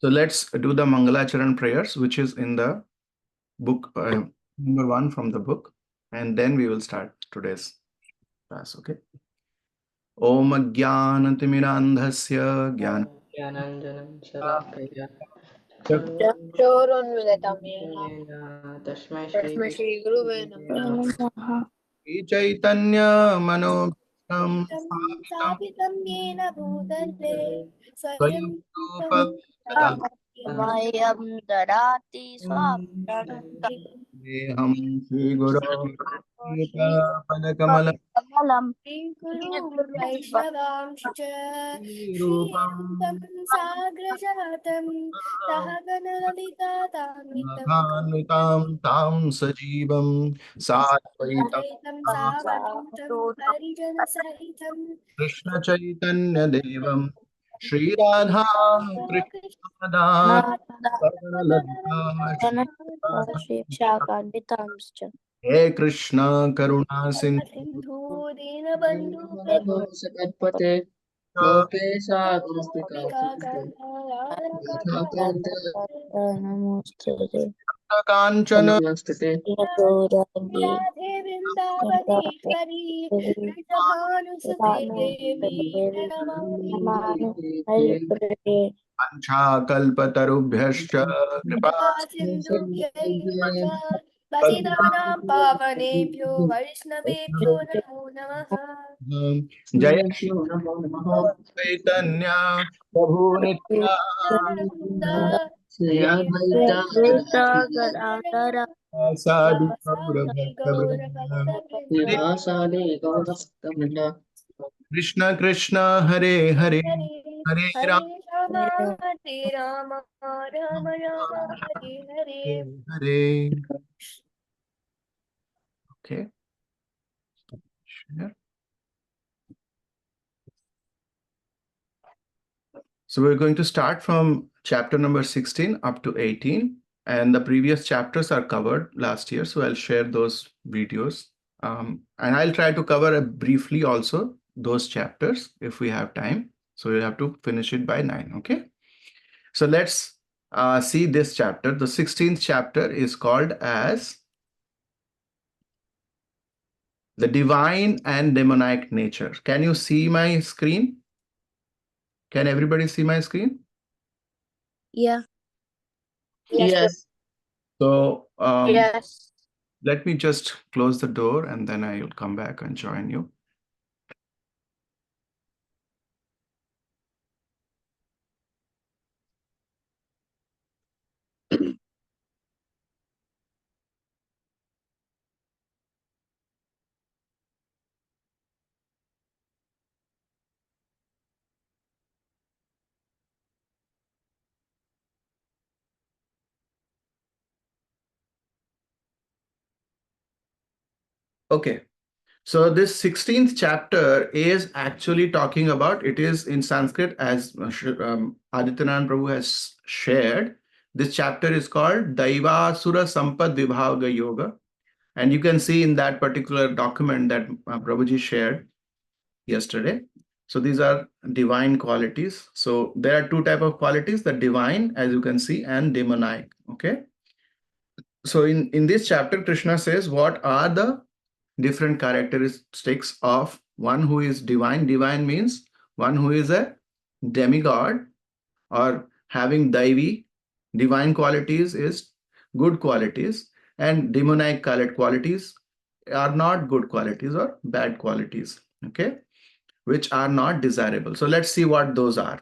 So let's do the Mangalacharan prayers, which is in the book, number 1 from the book. And then we will start today's class, okay? Om Jnanatimidandhasya Jnana Jnananjanam Shalakaya Tasmai Shri Guruve Namaha Chaitanya Manobhishtam Sthapitam स्थापितं येन भूतले स्वयं Swayam Rupa वयं ददाति Deham Shri Guru Padakamalam स्वापदकमलं गुरु वैष्णवांश्च श्रीरूपं साग्रजातं सहगणललिता Bhagavatam Tam Sajivam Satvaitam तान्वितं सावधूतं हरिजनसहितं Krishna Chaitanya Devam Shri Radha Krishna Das He Krishna Karuna Sindhu Sindhu Dinabandhu Sakatpate Gopesa Gopika Kanchana Namaste Radhe Vrindavaneshwari वृषभानुसुते देवी प्रणमामि Ancha Kalpatarubhyascha Kripa सिन्धुभ्यैव पतितानां पावनेभ्यो वैष्णवेभ्यो नमो नमः Jaya Shri Chaitanya Prabhu Nityanand Sri Sadhu Gaura साधि Bhakta Vrinda गौरभक्तवृन्द Vasali Gaurastamina Krishna Krishna Hare Hare Hare Hare Hare Ram Ram Ram Ram Hare Hare Hare. Okay. Share. So we're going to start from chapter number 16 up to 18. And the previous chapters are covered last year. So I'll share those videos. And I'll try to cover briefly also those chapters if we have time. So we'll have to finish it by 9. Okay. So let's see this chapter. The 16th chapter is called as the divine and demonic nature. Can you see my screen? Can everybody see my screen? Yeah. Yes. So Yes. let me just close the door and then I will come back and join you. Okay. So this 16th chapter is actually talking about, it is in Sanskrit as Adityanan Prabhu has shared. This chapter is called Daivasura Sampad Vibhaga Yoga. And you can see in that particular document that Prabhuji shared yesterday. So these are divine qualities. So there are two types of qualities, the divine, as you can see, and demonic. Okay. So in this chapter, Krishna says, what are the different characteristics of one who is divine? Divine means one who is a demigod or having daivi. Divine qualities is good qualities, and demonic qualities are not good qualities or bad qualities, okay, which are not desirable. So let's see what those are.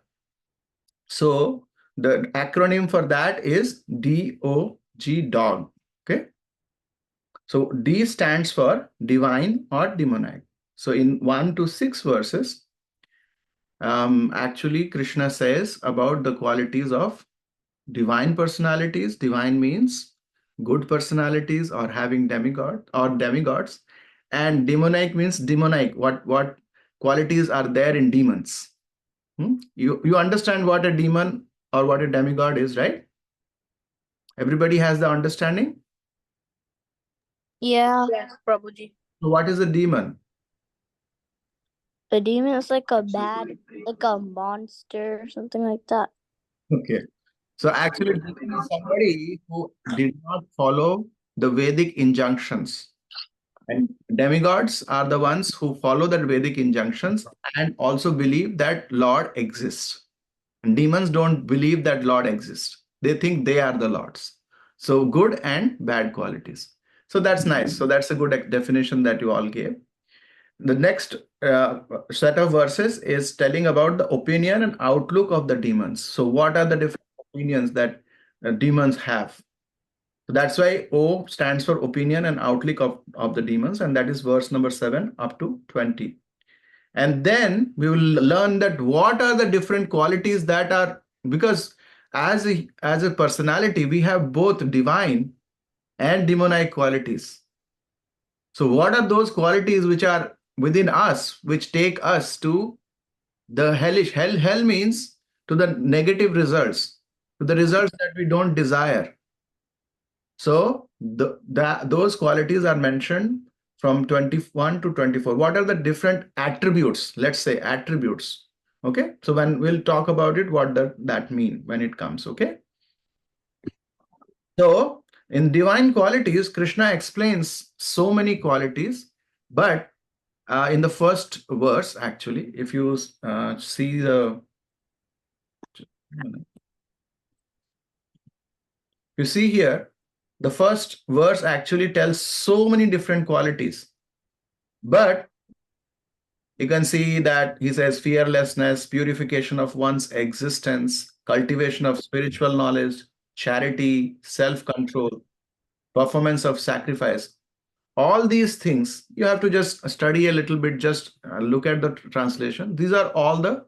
So the acronym for that is DOG, dog. Okay. So D stands for divine or demonic. So in 1 to 6 verses, actually Krishna says about the qualities of divine personalities. Divine means good personalities or having demigod or demigods, and demonic means demonic. What qualities are there in demons? You understand what a demon or what a demigod is, right? Everybody has the understanding. Yeah. Yes, Prabhuji. So what is a demon? A demon is like a bad, like a monster, something like that. Okay. So actually, demon is somebody who did not follow the Vedic injunctions. And demigods are the ones who follow the Vedic injunctions and also believe that Lord exists. And demons don't believe that Lord exists. They think they are the lords. So good and bad qualities. So that's nice. So that's a good definition that you all gave. The next set of verses is telling about the opinion and outlook of the demons. So what are the different opinions that demons have? So that's why O stands for opinion and outlook of the demons, and that is verse number 7 up to 20. And then we will learn that what are the different qualities that are, because as a personality, we have both divine and demonic qualities. So what are those qualities which are within us, which take us to the hellish? Hell means to the negative results, to the results that we don't desire. So those qualities are mentioned from 21 to 24. What are the different attributes? Let's say attributes. Okay. So when we'll talk about it, what does that mean when it comes? Okay. So in divine qualities, Krishna explains so many qualities, but in the first verse, actually, if you see you see here, the first verse actually tells so many different qualities. But you can see that he says fearlessness, purification of one's existence, cultivation of spiritual knowledge, charity, self control, performance of sacrifice. All these things, you have to just study a little bit, just look at the translation. These are all the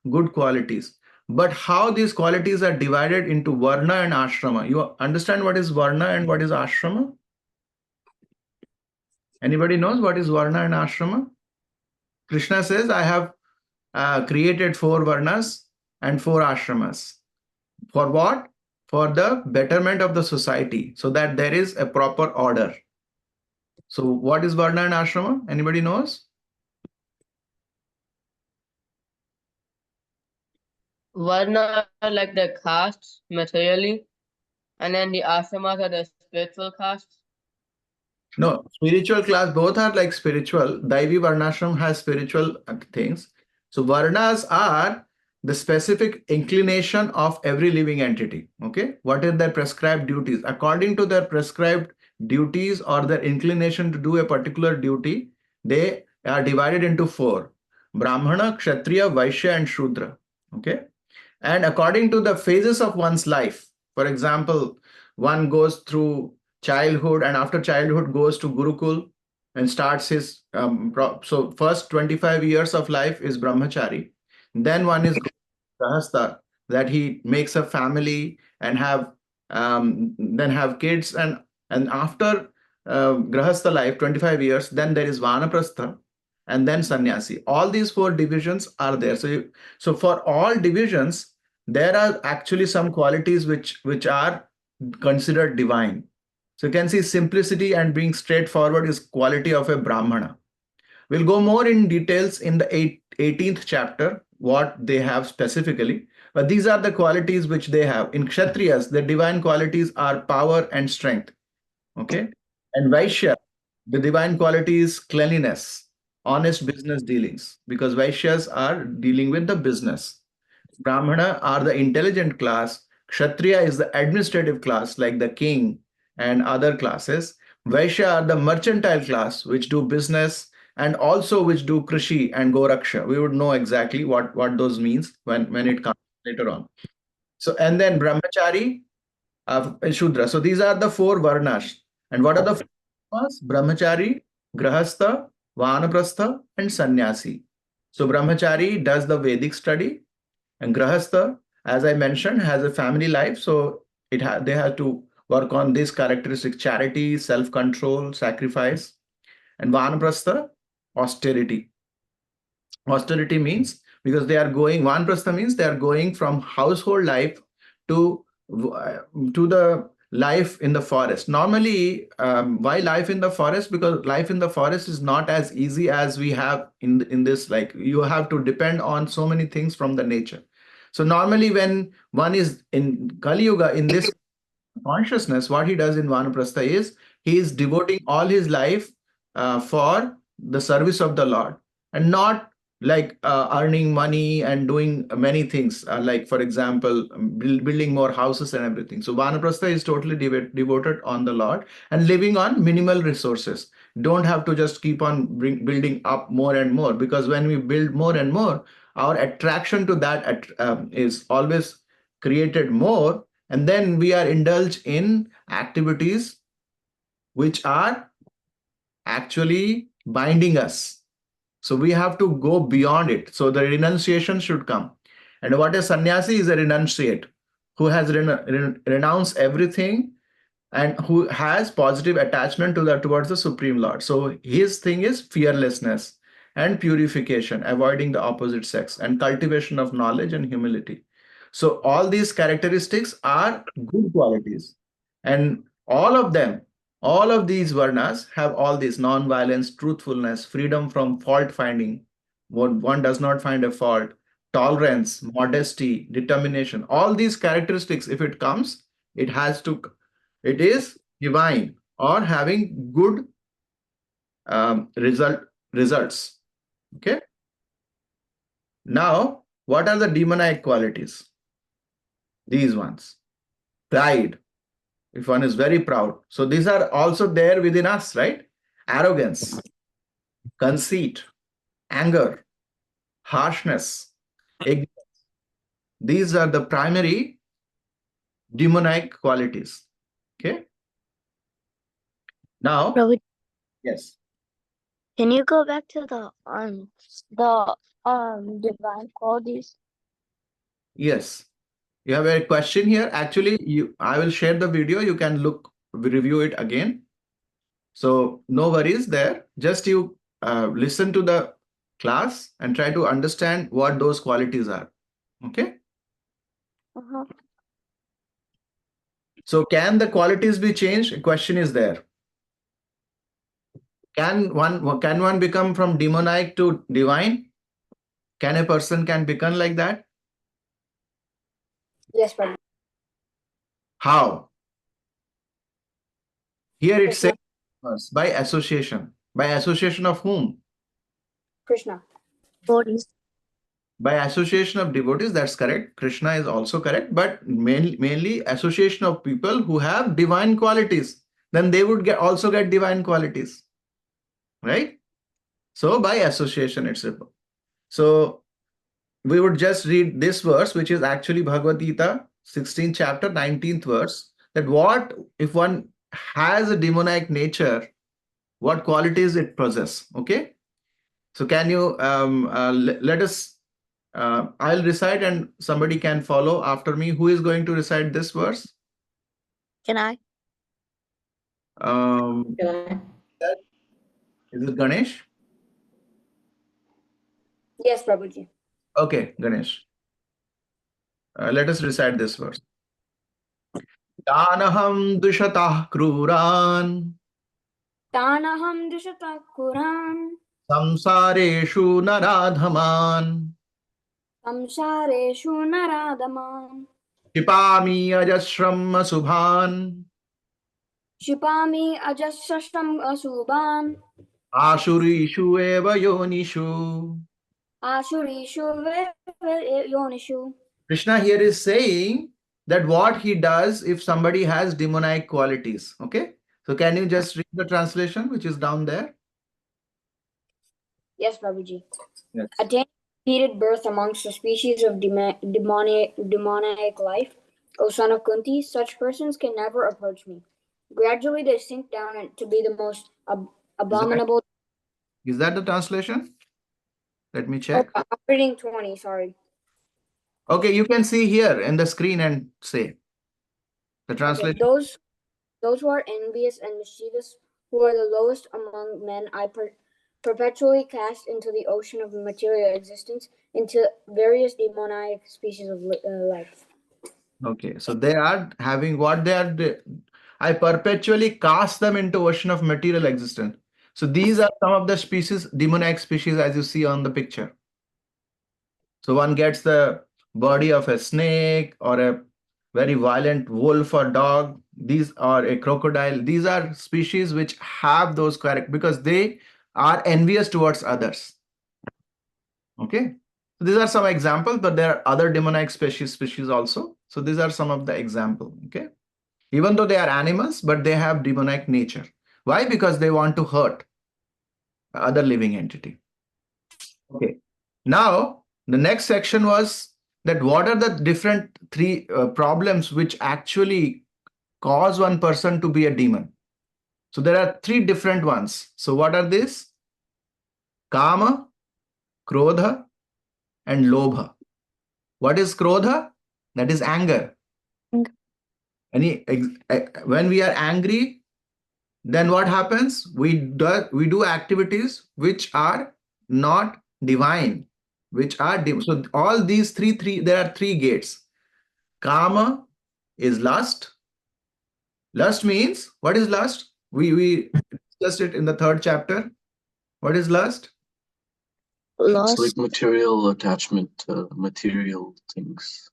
good qualities. But how these qualities are divided into Varna and Ashrama? You understand what is Varna and what is Ashrama? Anybody knows what is Varna and Ashrama? Krishna says, I have created 4 Varnas and 4 Ashramas. For what? For the betterment of the society, so that there is a proper order. So what is Varna and Ashrama? Anybody knows? Varna are like the castes materially, and then the ashramas are the spiritual castes. No, spiritual class, both are like spiritual. Daivi Varnashram has spiritual things. So Varnas are the specific inclination of every living entity. Okay. What are their prescribed duties? According to their prescribed duties or their inclination to do a particular duty, they are divided into 4: Brahmana, Kshatriya, Vaishya, and Shudra. Okay. And according to the phases of one's life, for example, one goes through childhood and after childhood goes to Gurukul and starts his so first 25 years of life is brahmachari. Then one is grahastha, that he makes a family and then have kids, and after grahastha life 25 years, then there is vanaprastha and then sannyasi. All these 4 divisions are there. So for all divisions, there are actually some qualities which are considered divine. So you can see simplicity and being straightforward is quality of a brahmana. We'll go more in details in the 18th chapter, what they have specifically. But these are the qualities which they have. In Kshatriyas, the divine qualities are power and strength. Okay. And Vaishya, the divine quality is cleanliness, honest business dealings, because Vaishyas are dealing with the business. Brahmana are the intelligent class. Kshatriya is the administrative class, like the king and other classes. Vaishya are the mercantile class, which do business and also which do krishi and goraksha. We would know exactly what those means when it comes later on. So, and then brahmachari, Shudra. So these are the 4 varnas. And what are the 4 varnas? Brahmachari, Grahastha, Vanaprastha, and Sannyasi. So Brahmachari does the Vedic study, and Grahastha, as I mentioned, has a family life. So they have to work on these characteristics: charity, self-control, sacrifice. And Vanaprastha, austerity. Austerity means, because they are going, Vanaprastha means they are going from household life to the life in the forest. Normally, why life in the forest? Because life in the forest is not as easy as we have in this. Like, you have to depend on so many things from the nature. So normally when one is in Kali Yuga, in this consciousness, what he does in Vanaprastha is he is devoting all his life for the service of the Lord, and not like earning money and doing many things, like for example, building more houses and everything. So Vanaprastha is totally devoted on the Lord and living on minimal resources. Don't have to just keep on building up more and more, because when we build more and more, our attraction to that is always created more, and then we are indulged in activities which are actually binding us. So we have to go beyond it. So the renunciation should come. And what a sannyasi is, a renunciate who has renounced everything and who has positive attachment towards the Supreme Lord. So his thing is fearlessness and purification, avoiding the opposite sex, and cultivation of knowledge and humility. So all these characteristics are good qualities, and all of these varnas have all these: non-violence, truthfulness, freedom from fault finding. One does not find a fault, tolerance, modesty, determination. All these characteristics, if it comes, it has to it is divine or having good results. Okay. Now, what are the demonic qualities? These ones: pride. If one is very proud, so these are also there within us, right? Arrogance, conceit, anger, harshness, ignorance. These are the primary demonic qualities. Okay. Now, Prabhuji, yes. can you go back to the divine qualities? Yes. You have a question here. Actually, I will share the video. You can review it again. So no worries there. Just you listen to the class and try to understand what those qualities are. Okay. Uh-huh. So can the qualities be changed? A question is there. Can one become from demonic to divine? Can a person can become like that? Yes, Prabhuji. How? Here it Krishna. says by association. By association of whom? Krishna. Devotees. By association of devotees, that's correct. Krishna is also correct, but mainly association of people who have divine qualities. Then they would also get divine qualities, right? So by association, it's a. So we would just read this verse, which is actually Bhagavad Gita, 16th chapter, 19th verse. That what if one has a demonic nature, what qualities it possess? Okay. So can you let us? I'll recite and somebody can follow after me. Who is going to recite this verse? Can I? Is it Ganesh? Yes, Prabhuji. Okay, Ganesh. Let us recite this verse. Tanaham dushatah kruran Tanaham dushatah kuran samsareshu naradhaman samsareshu naradaman Kipami ajasram subhan Shipami ajasashtam asubhan Ashurishu eva yonishu. Ashurishu yonishu. Krishna here is saying that what he does if somebody has demonic qualities. Okay. So can you just read the translation which is down there? Yes, Prabhuji. Yes. Attain repeated birth amongst the species of demonic life. O son of Kunti, such persons can never approach me. Gradually they sink down to be the most abominable. Is that the translation? Let me Oh, check. I'm reading 20, sorry. Okay, you can see here in the screen and say the translation. Okay, those who are envious and mischievous, who are the lowest among men, I perpetually cast into the ocean of material existence, into various demonic species of life. Okay, so they are having what they are. I perpetually cast them into ocean of material existence. So these are some of the species, demonic species, as you see on the picture. So one gets the body of a snake or a very violent wolf or dog, these are a crocodile. These are species which have those characters because they are envious towards others. Okay. So these are some examples, but there are other demonic species also. So these are some of the examples. Okay. Even though they are animals, but they have demonic nature. Why? Because they want to hurt other living entity. Okay. Now, the next section was that what are the different three problems which actually cause one person to be a demon? So there are three different ones. So what are these? Kama, Krodha, and Lobha. What is Krodha? That is anger. Anger. When we are angry, then what happens? We do activities which are not divine, which are so all these three there are three gates. Kama is lust. Lust means, what is lust? We discussed it in the third chapter. What is lust? It's like Lust. material attachment to material things.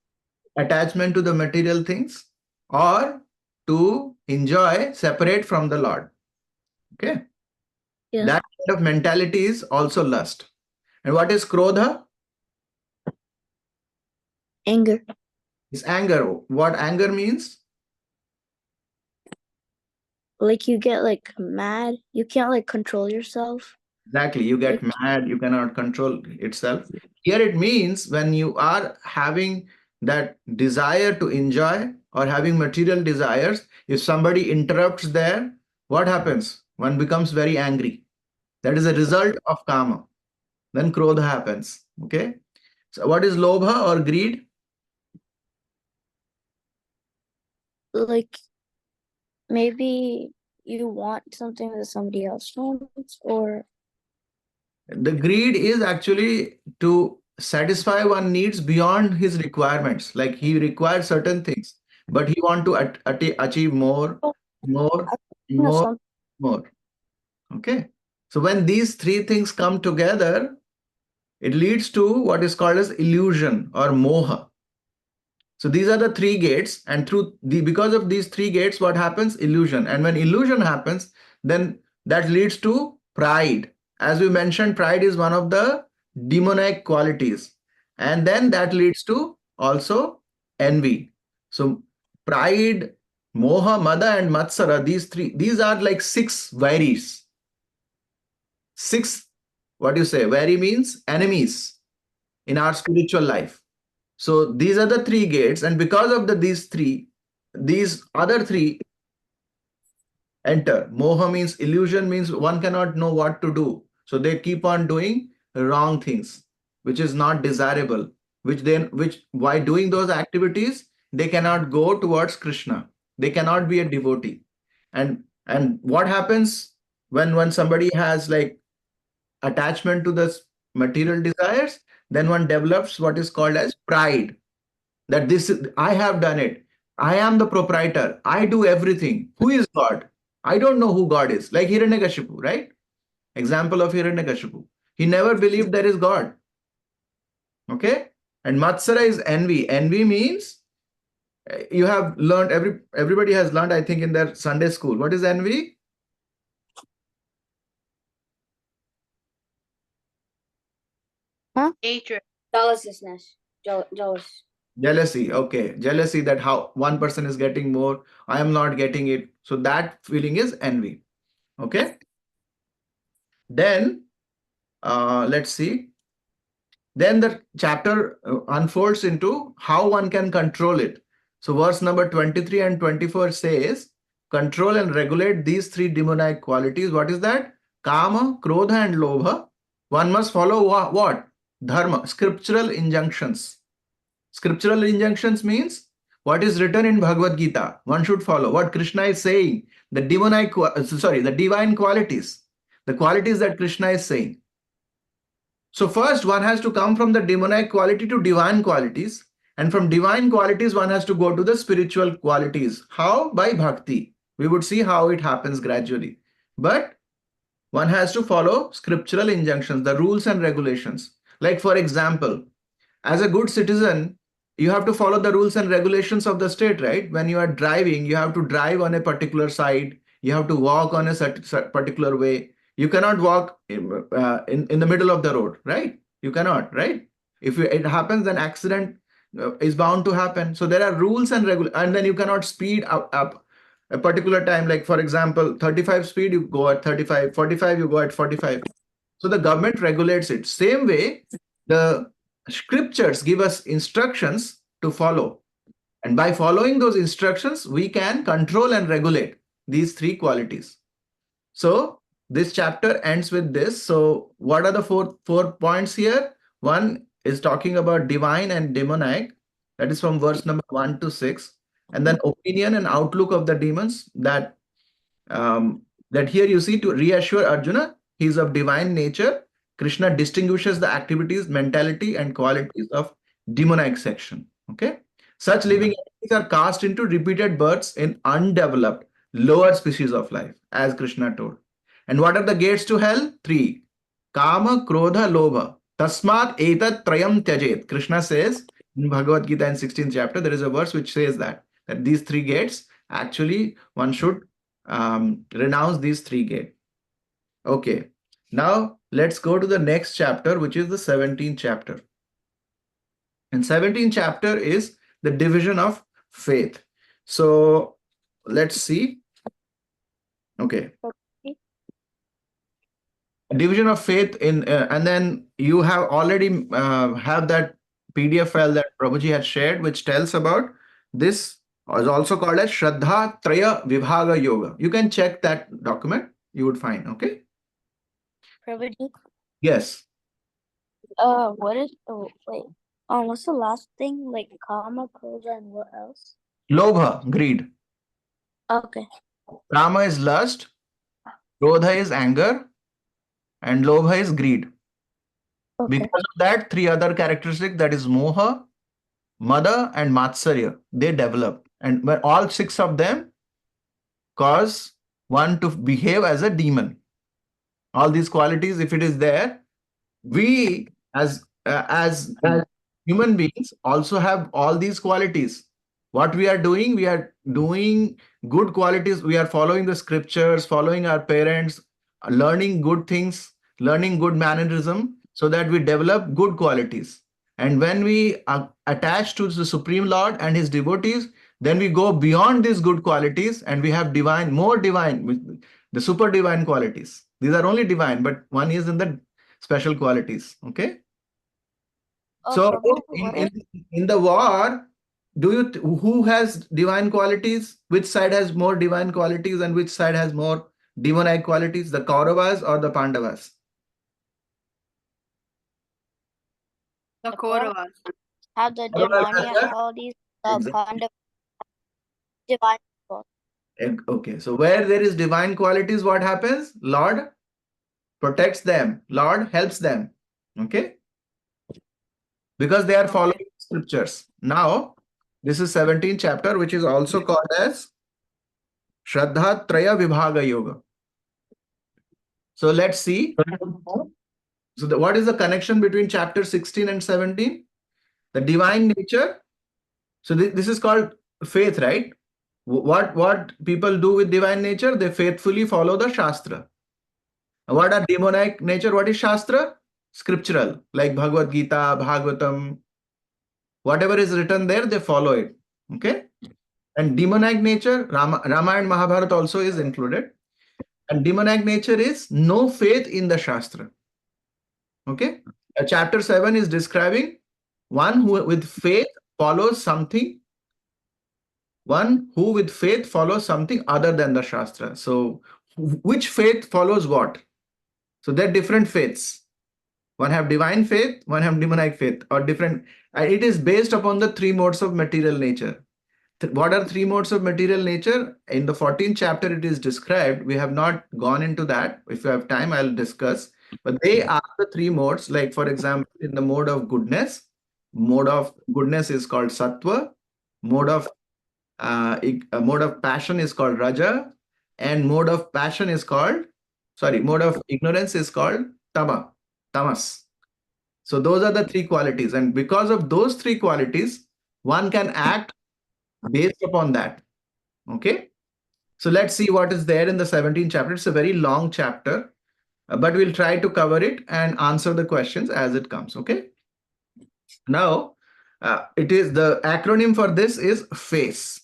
Attachment to the material things or to enjoy separate from the Lord. Okay. Yeah. That kind of mentality is also lust. And what is Krodha? Anger. Is anger. What anger means? Like you get like mad. You can't like control yourself. Exactly. You get mad, you cannot control itself. Here it means when you are having that desire to enjoy or having material desires, if somebody interrupts there, what happens? One becomes very angry. That is a result of karma. Then krodha happens. Okay. So what is lobha or greed? Like maybe you want something that somebody else wants, or The greed is actually to satisfy one needs beyond his requirements. Like he requires certain things, but he want to achieve more, more, you know, more, some more. Okay. So when these three things come together, it leads to what is called as illusion or moha. So these are the three gates, and because of these three gates, what happens? Illusion. And when illusion happens, then that leads to pride. As we mentioned, pride is one of the demonic qualities. And then that leads to also envy. So pride, moha, mada, and matsara, these are like six vairis. Six, what do you say? Vairi means enemies in our spiritual life. So these are the three gates, and because of these other three enter. Moha means illusion, means one cannot know what to do. So they keep on doing wrong things, which is not desirable. Which by doing those activities, they cannot go towards Krishna. They cannot be a devotee. And what happens when somebody has like attachment to the material desires, then one develops what is called as pride. That I have done it. I am the proprietor. I do everything. Who is God? I don't know who God is. Like Hiranyakashipu, right? Example of Hiranyakashipu. He never believed there is God. Okay? And Matsara is envy. Envy means you have learned, everybody has learned, I think, in their Sunday school. What is envy? Hatred. jealousness. Jealous. Jealousy. Okay. Jealousy that how one person is getting more, I am not getting it. So that feeling is envy. Okay. Then let's see. Then the chapter unfolds into how one can control it. So verse number 23 and 24 says, control and regulate these three demonic qualities. What is that? Kama, Krodha and Lobha. One must follow what? Dharma, scriptural injunctions. Scriptural injunctions means what is written in Bhagavad Gita. One should follow what Krishna is saying. The divine qualities. The qualities that Krishna is saying. So first one has to come from the demonic quality to divine qualities. And from divine qualities, one has to go to the spiritual qualities. How? By bhakti. We would see how it happens gradually. But one has to follow scriptural injunctions, the rules and regulations. Like for example, as a good citizen, you have to follow the rules and regulations of the state, right? When you are driving, you have to drive on a particular side. You have to walk on a particular way. You cannot walk in the middle of the road, right? You cannot, right? If it happens, then accident is bound to happen. So there are rules and and then you cannot speed up a particular time. Like for example, 35 speed, you go at 35, 45, you go at 45. So the government regulates it. Same way, the scriptures give us instructions to follow. And by following those instructions, we can control and regulate these three qualities. So this chapter ends with this. So what are the four points here? One is talking about divine and demonic. That is from verse number 1 to 6. And then opinion and outlook of the demons, that that here you see, to reassure Arjuna, he is of divine nature. Krishna distinguishes the activities, mentality, and qualities of demonic section. Okay. Such living entities are cast into repeated births in undeveloped, lower species of life, as Krishna told. And what are the gates to hell? Three. Kama, Krodha, Lobha. Tasmat etat trayam tyajet. Krishna says in Bhagavad Gita in 16th chapter, there is a verse which says that these three gates, actually one should renounce these three gates. Okay. Now let's go to the next chapter, which is the 17th chapter. And 17th chapter is the division of faith. So let's see. Okay. Division of faith in, and then you have already have that PDF file that Prabhuji had shared, which tells about this, is also called as Shraddha Traya Vibhaga Yoga. You can check that document, you would find. Okay. Prabhuji, Yes. what is, oh, wait, what's the last thing? Like Kama, Krodha, and what else? Lobha, greed. Okay. Kama is lust. Krodha is anger. And Lobha is greed. Okay. Because of that, three other characteristics, that is Moha, Mada, and Matsarya, they develop. And when all six of them cause one to behave as a demon. All these qualities, if it is there, we as human beings also have all these qualities. What we are doing good qualities. We are following the scriptures, following our parents, learning good things, learning good mannerism, so that we develop good qualities. And when we are attached to the Supreme Lord and his devotees, then we go beyond these good qualities and we have more divine, the super divine qualities. These are only divine, but one is in the special qualities. Okay. So in the war, who has divine qualities? Which side has more divine qualities and which side has more demonic qualities? The Kauravas or the Pandavas? The Kauravas. Have the Kauravas demoniac have the- qualities, Exactly. Pandava, divine qualities. Okay, so where there is divine qualities, what happens? Lord protects them. Lord helps them. Okay. Because they are following scriptures. Now, this is 17th chapter, which is also called as Shraddha Traya Vibhaga Yoga. So let's see. So what is the connection between chapter 16 and 17? The divine nature. So this is called faith, right? What people do with divine nature? They faithfully follow the Shastra. What are demonic nature? What is Shastra? Scriptural, like Bhagavad Gita, Bhagavatam. Whatever is written there, they follow it. Okay. And demonic nature, Rama and Mahabharata also is included. And demonic nature is no faith in the Shastra. Okay. Chapter 7 is describing one who with faith follows something. One who with faith follows something other than the Shastra. So which faith follows what? So there are different faiths. One have divine faith, one have demonic faith, or different. It is based upon the three modes of material nature. What are three modes of material nature? In the 14th chapter, it is described. We have not gone into that. If you have time, I'll discuss. But they are the three modes. Like, for example, in the mode of goodness is called sattva. Mode of passion is called raja, and mode of ignorance is called tamas. So those are the three qualities, and because of those three qualities, one can act based upon that. Okay. So let's see what is there in the 17th chapter. It's a very long chapter, but we'll try to cover it and answer the questions as it comes. Okay. Now, it is the acronym for this is FACE.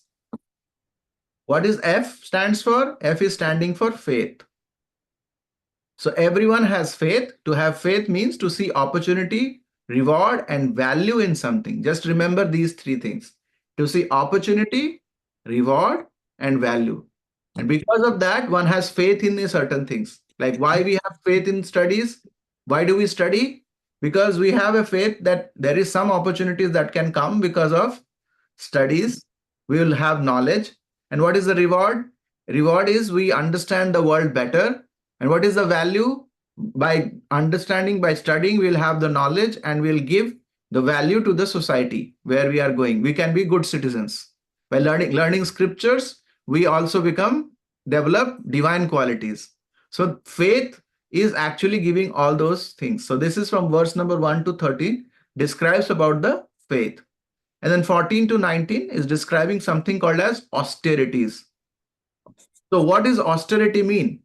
What is F stands for? F is standing for faith. So everyone has faith. To have faith means to see opportunity, reward, and value in something. Just remember these three things: to see opportunity, reward, and value. And because of that, one has faith in certain things. Like why we have faith in studies? Why do we study? Because we have a faith that there is some opportunities that can come because of studies. We will have knowledge. And what is the reward? Reward is we understand the world better. And what is the value? By understanding, by studying, we'll have the knowledge and we'll give the value to the society where we are going. We can be good citizens. By learning scriptures, we also develop divine qualities. So faith is actually giving all those things. So this is from verse number 1 to 13, describes about the faith. And then 14 to 19 is describing something called as austerities. So what does austerity mean?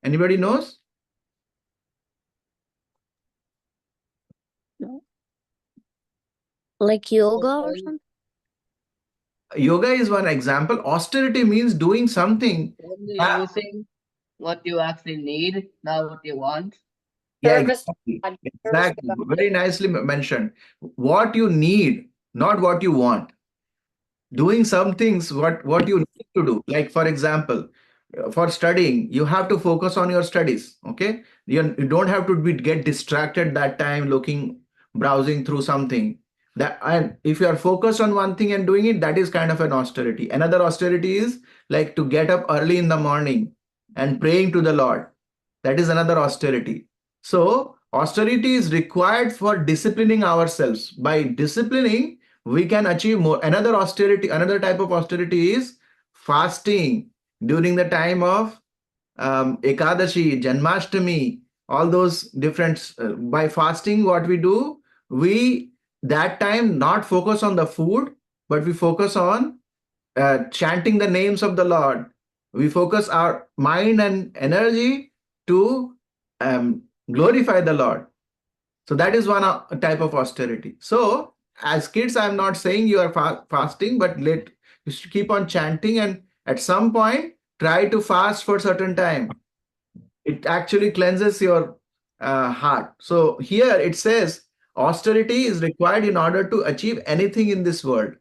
Anybody knows? Like yoga or something? Yoga is one example. Austerity means doing something. Only using what you actually need, not what you want. Yeah, Service exactly. God, service Exactly. God. Very nicely mentioned. What you need, not what you want. Doing some things what you need to do. Like for example, for studying, you have to focus on your studies. Okay, you don't have to get distracted that time browsing through something. That, and if you are focused on one thing and doing it, that is kind of an austerity. Another austerity is like to get up early in the morning and praying to the Lord. That is another austerity. So austerity is required for disciplining ourselves. By disciplining, we can achieve more. Another type of austerity is fasting during the time of Ekadashi, Janmashtami, all those different. By fasting, what we do, we that time not focus on the food, but we focus on chanting the names of the Lord. We focus our mind and energy to glorify the Lord. So that is one type of austerity. So as kids, I'm not saying you are fasting, but you should keep on chanting, and at some point try to fast for a certain time. It actually cleanses your heart. So here it says austerity is required in order to achieve anything in this world.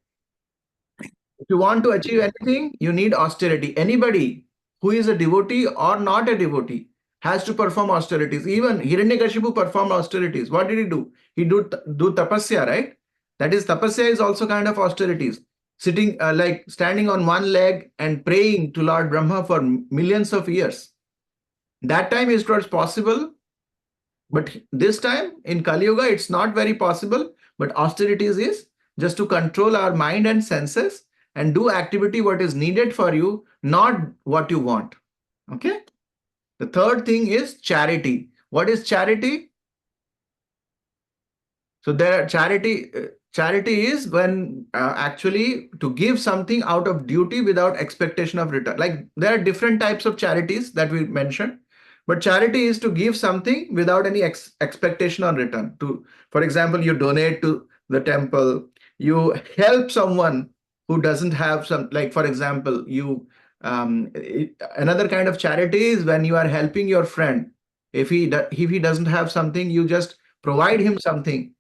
If you want to achieve anything, you need austerity. Anybody who is a devotee or not a devotee has to perform austerities. Even Hiranyakashipu performed austerities. What did he do? He do tapasya, right? That is, tapasya is also kind of austerities. Sitting like standing on one leg and praying to Lord Brahma for millions of years. That time it was possible, but this time in Kali Yuga, it's not very possible. But austerities is just to control our mind and senses and do activity what is needed for you, not what you want. Okay. The third thing is charity. What is charity? So there charity is when actually to give something out of duty without expectation of return. Like there are different types of charities that we mentioned, but charity is to give something without any expectation on return. For example, you donate to the temple, you help someone who doesn't have some, like for example, another kind of charity is when you are helping your friend. If he doesn't have something, you just provide him something.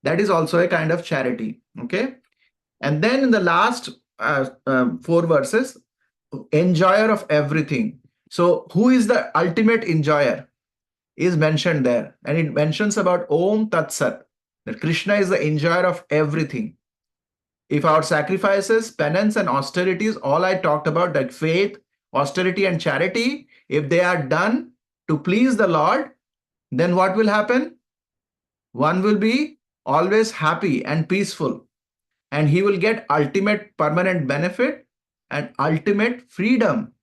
That is also a kind of charity. Okay. And then in the last 4 verses, enjoyer of everything. So who is the ultimate enjoyer is mentioned there. And it mentions about Om Tat Sat, that Krishna is the enjoyer of everything. If our sacrifices, penance, and austerities, all I talked about, like faith, austerity, and charity, if they are done to please the Lord, then what will happen? One will be always happy and peaceful, and he will get ultimate permanent benefit and ultimate freedom.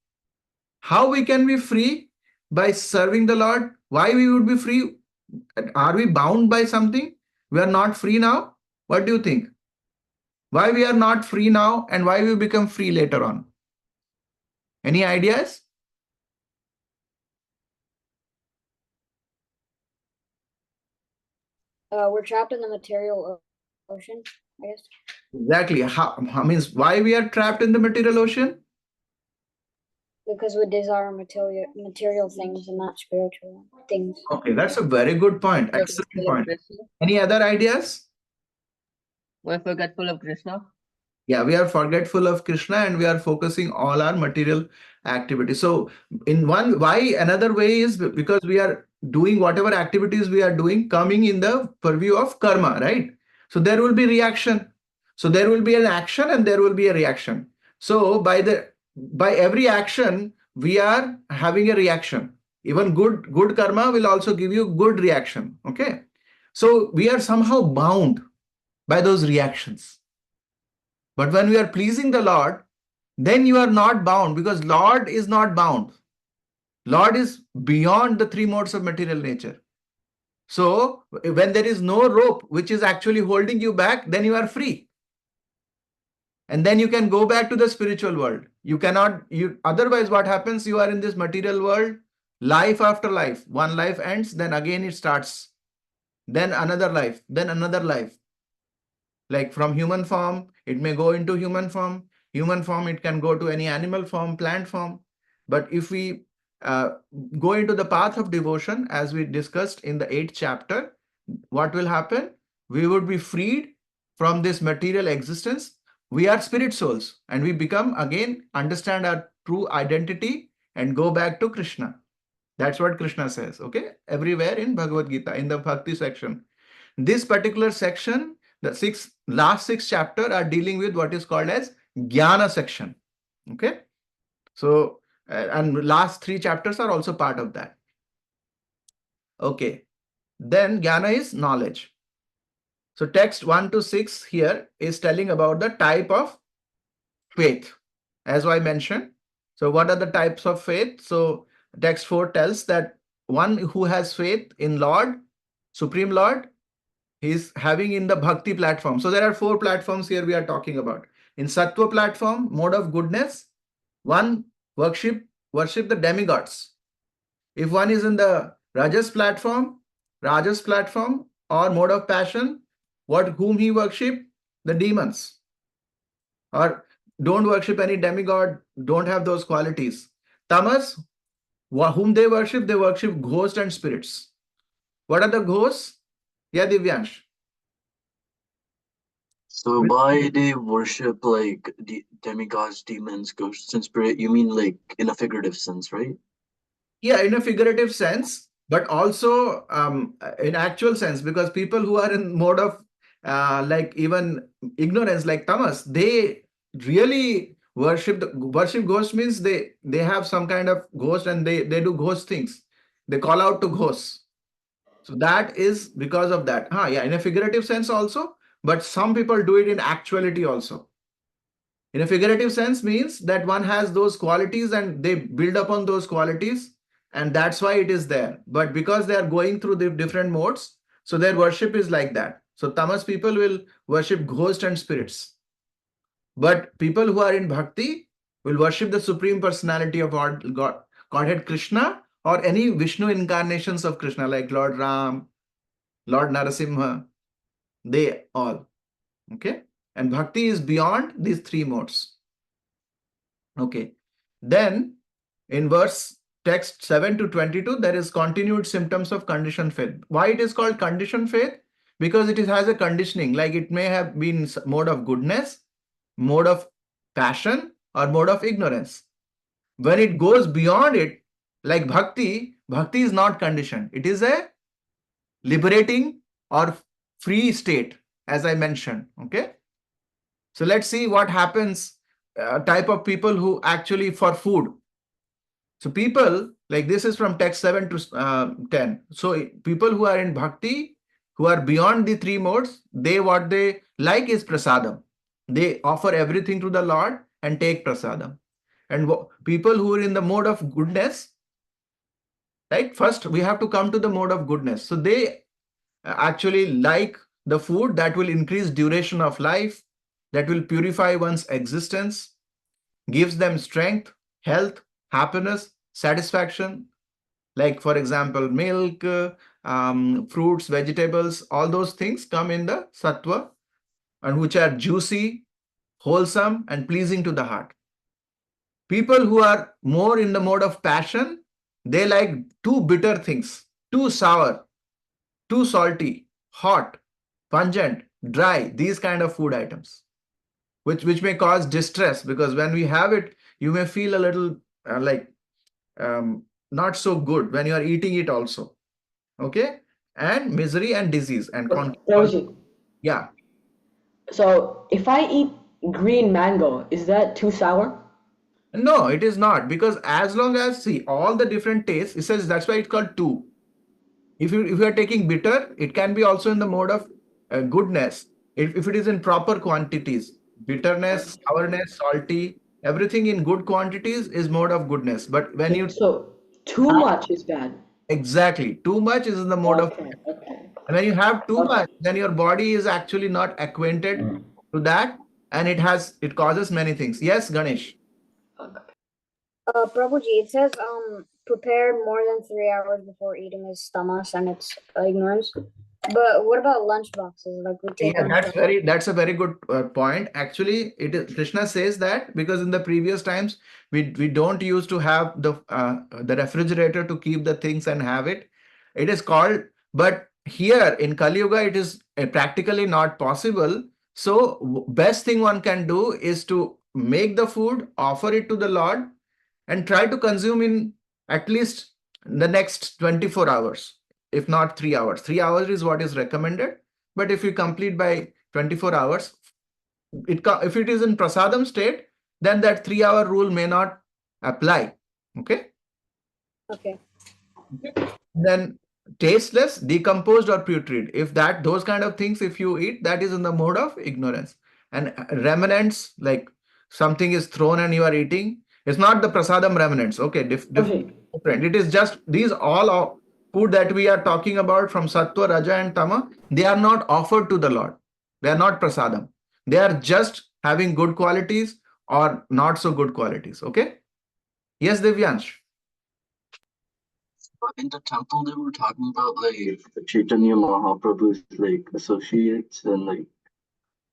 How we can be free? By serving the Lord. Why we would be free? Are we bound by something? We are not free now. What do you think? Why we are not free now and why we become free later on? Any ideas? We're trapped in the material ocean, I guess. Exactly. How means why we are trapped in the material ocean? Because we desire material things and not spiritual things. Okay, that's a very good point. Excellent Forgetful of point. Krishna. Any other ideas? We're forgetful of Krishna. Yeah, we are forgetful of Krishna and we are focusing all our material activity. So in one, why another way is because we are doing whatever activities we are doing coming in the purview of karma, right? So there will be reaction. So there will be an action and there will be a reaction. So by every action, we are having a reaction. Even good karma will also give you good reaction. Okay. So we are somehow bound by those reactions. But when we are pleasing the Lord, then you are not bound because Lord is not bound. Lord is beyond the three modes of material nature. So when there is no rope which is actually holding you back, then you are free. And then you can go back to the spiritual world. You cannot, otherwise what happens? You are in this material world, life after life. One life ends, then again it starts. Then another life, then another life. Like from human form, it may go into human form. Human form, it can go to any animal form, plant form. But if we uh, go into the path of devotion, as we discussed in the 8th chapter, what will happen? We would be freed from this material existence. We are spirit souls and we become again, understand our true identity and go back to Krishna. That's what Krishna says, okay? Everywhere in Bhagavad Gita, in the Bhakti section. This particular section, the last six chapter are dealing with what is called as Jnana section. Okay. So, and last three chapters are also part of that. Okay. Then Jnana is knowledge. So text 1 to 6 here is telling about the type of faith, as I mentioned. So what are the types of faith? So text 4 tells that one who has faith in Lord, Supreme Lord, he's having in the bhakti platform. So there are four platforms here we are talking about. In sattva platform, mode of goodness, one worship the demigods. If one is in the rajas platform or mode of passion, whom he worship? The demons. Or don't worship any demigod, don't have those qualities. Tamas, whom they worship ghosts and spirits. What are the ghosts? Yeah, Divyansh. So by they worship like demigods, demons, ghosts, and spirit, you mean like in a figurative sense, right? Yeah, in a figurative sense, but also in actual sense, because people who are in mode of like even ignorance, like tamas, they really worship ghost means they have some kind of ghost and they do ghost things. They call out to ghosts. So that is because of that. Yeah, in a figurative sense also, but some people do it in actuality also. In a figurative sense means that one has those qualities and they build upon those qualities and that's why it is there. But because they are going through the different modes, so their worship is like that. So tamas people will worship ghosts and spirits. But people who are in bhakti will worship the supreme personality of Godhead Krishna or any Vishnu incarnations of Krishna like Lord Ram, Lord Narasimha, they all. Okay. And bhakti is beyond these three modes. Okay. Then in verse text 7 to 22, there is continued symptoms of conditioned faith. Why it is called conditioned faith? Because it has a conditioning, like it may have been mode of goodness, mode of passion, or mode of ignorance. When it goes beyond it, like bhakti is not conditioned. It is a liberating or free state, as I mentioned. Okay. So let's see what happens. Type of people who actually for food. So people, like this is from text 7 to 10. So people who are in bhakti, who are beyond the three modes, what they like is prasadam. They offer everything to the Lord and take prasadam. And people who are in the mode of goodness, right? First, we have to come to the mode of goodness. So they actually like the food that will increase duration of life, that will purify one's existence, gives them strength, health, happiness, satisfaction. Like, for example, milk, fruits, vegetables, all those things come in the sattva, and which are juicy, wholesome, and pleasing to the heart. People who are more in the mode of passion, they like too bitter things, too sour, too salty, hot, pungent, dry, these kind of food items, which may cause distress, because when we have it, you may feel a little not so good when you are eating it also. Okay? And misery and disease and Rosie, yeah. so if I eat green mango, is that too sour? No, it is not, because as long as, see, all the different tastes, it says that's why it's called two. If you are taking bitter, it can be also in the mode of goodness. If it is in proper quantities, bitterness, sourness, salty, everything in good quantities is mode of goodness. But when you So too much is bad. exactly, too much is in the mode of, Okay, okay. and when you have too Okay. much, then your body is actually not acquainted to that, and it causes many things. Yes, Ganesh. Prabhuji, it says prepare more than 3 hours before eating is tamas and it's ignorance. But what about lunch boxes? Like we take Yeah, them that's a very good point. Actually, it is, Krishna says that because in the previous times we don't used to have the refrigerator to keep the things and have it. It is called, but here in Kali Yuga it is practically not possible. So best thing one can do is to make the food, offer it to the Lord, and try to consume in at least the next 24 hours, if not 3 hours. 3 hours is what is recommended, but if you complete by 24 hours, if it is in prasadam state, then that 3-hour rule may not apply. Okay. Okay. Then tasteless, decomposed, or putrid, if that those kind of things, if you eat, that is in the mode of ignorance. And remnants, like something is thrown and you are eating, it's not the prasadam remnants. Okay, different. It is just these all are food that we are talking about from sattva, raja, and tama. They are not offered to the Lord. They are not prasadam. They are just having good qualities or not so good qualities. Okay. Yes, Divyansh. But in the temple, they were talking about like Chaitanya Mahaprabhu's like associates, and like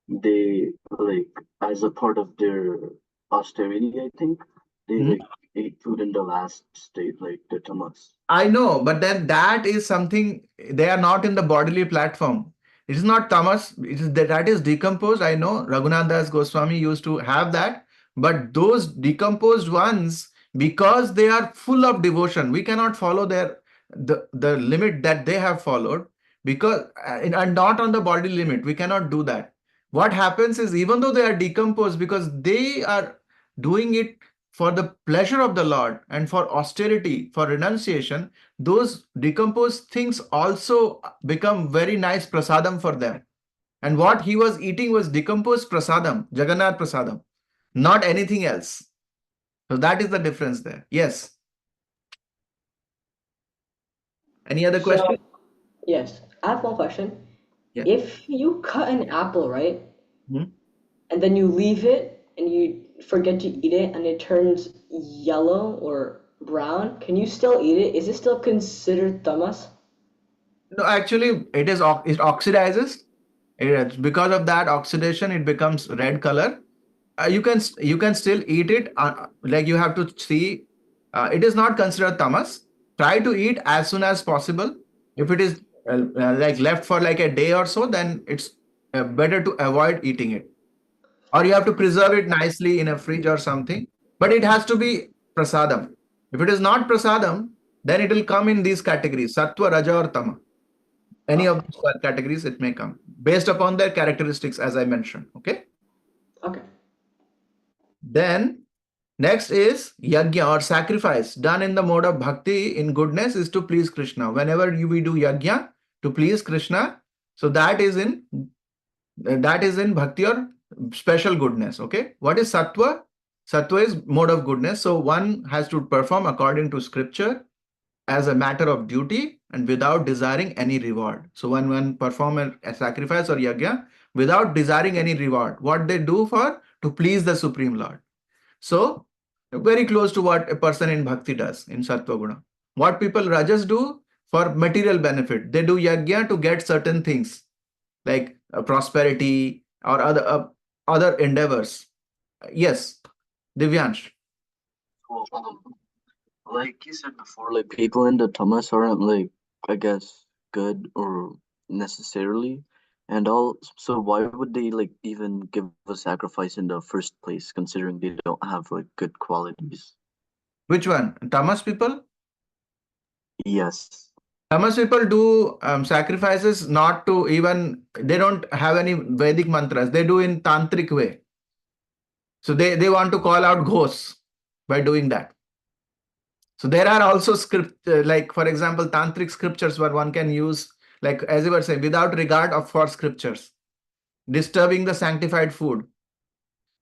they like as a part of their austerity, I think they like ate food in the last state, like the tamas. I know, but then that is something, they are not in the bodily platform. It is not tamas. It is that is decomposed. I know Raghunath Das Goswami used to have that, but those decomposed ones, because they are full of devotion, we cannot follow the limit that they have followed, because and not on the body limit. We cannot do that. What happens is, even though they are decomposed, because they are doing it for the pleasure of the Lord and for austerity, for renunciation, those decomposed things also become very nice prasadam for them. And what he was eating was decomposed prasadam, Jagannath prasadam, not anything else. So that is the difference there. Yes. Any other question? Yes, I have one question. Yeah. If you cut an apple, right, Mhm. and then you leave it and you forget to eat it and it turns yellow or brown, can you still eat it? Is it still considered tamas? No, actually, it oxidizes. Because of that oxidation, it becomes red color. You can still eat it. Like, you have to see. It is not considered tamas. Try to eat as soon as possible. If it is like left for like a day or so, then it's better to avoid eating it. Or you have to preserve it nicely in a fridge or something. But it has to be prasadam. If it is not prasadam, then it will come in these categories: sattva, raja, or tama. Any of these categories it may come based upon their characteristics, as I mentioned. Okay. Okay. Then next is yajna or sacrifice done in the mode of bhakti in goodness is to please Krishna. Whenever we do yajna to please Krishna, so that is in bhakti or special goodness. Okay. What is sattva? Sattva is mode of goodness. So one has to perform according to scripture as a matter of duty and without desiring any reward. So when one perform a sacrifice or yajna without desiring any reward. What they do for? To please the Supreme Lord. So, very close to what a person in bhakti does in Sattva Guna. What people Rajas do for material benefit. They do yajna to get certain things like prosperity or other endeavors. Yes, Divyansh. Well, like you said before, like people in the tamas aren't like, I guess, good or necessarily, and all. So why would they like even give a sacrifice in the first place, considering they don't have like good qualities? Which one? Tamas people? Yes. Tamas people do sacrifices not to even, they don't have any Vedic mantras. They do in tantric way. So they want to call out ghosts by doing that. So there are also script, like for example, tantric scriptures where one can use, like as you were saying, without regard of for scriptures, disturbing the sanctified food.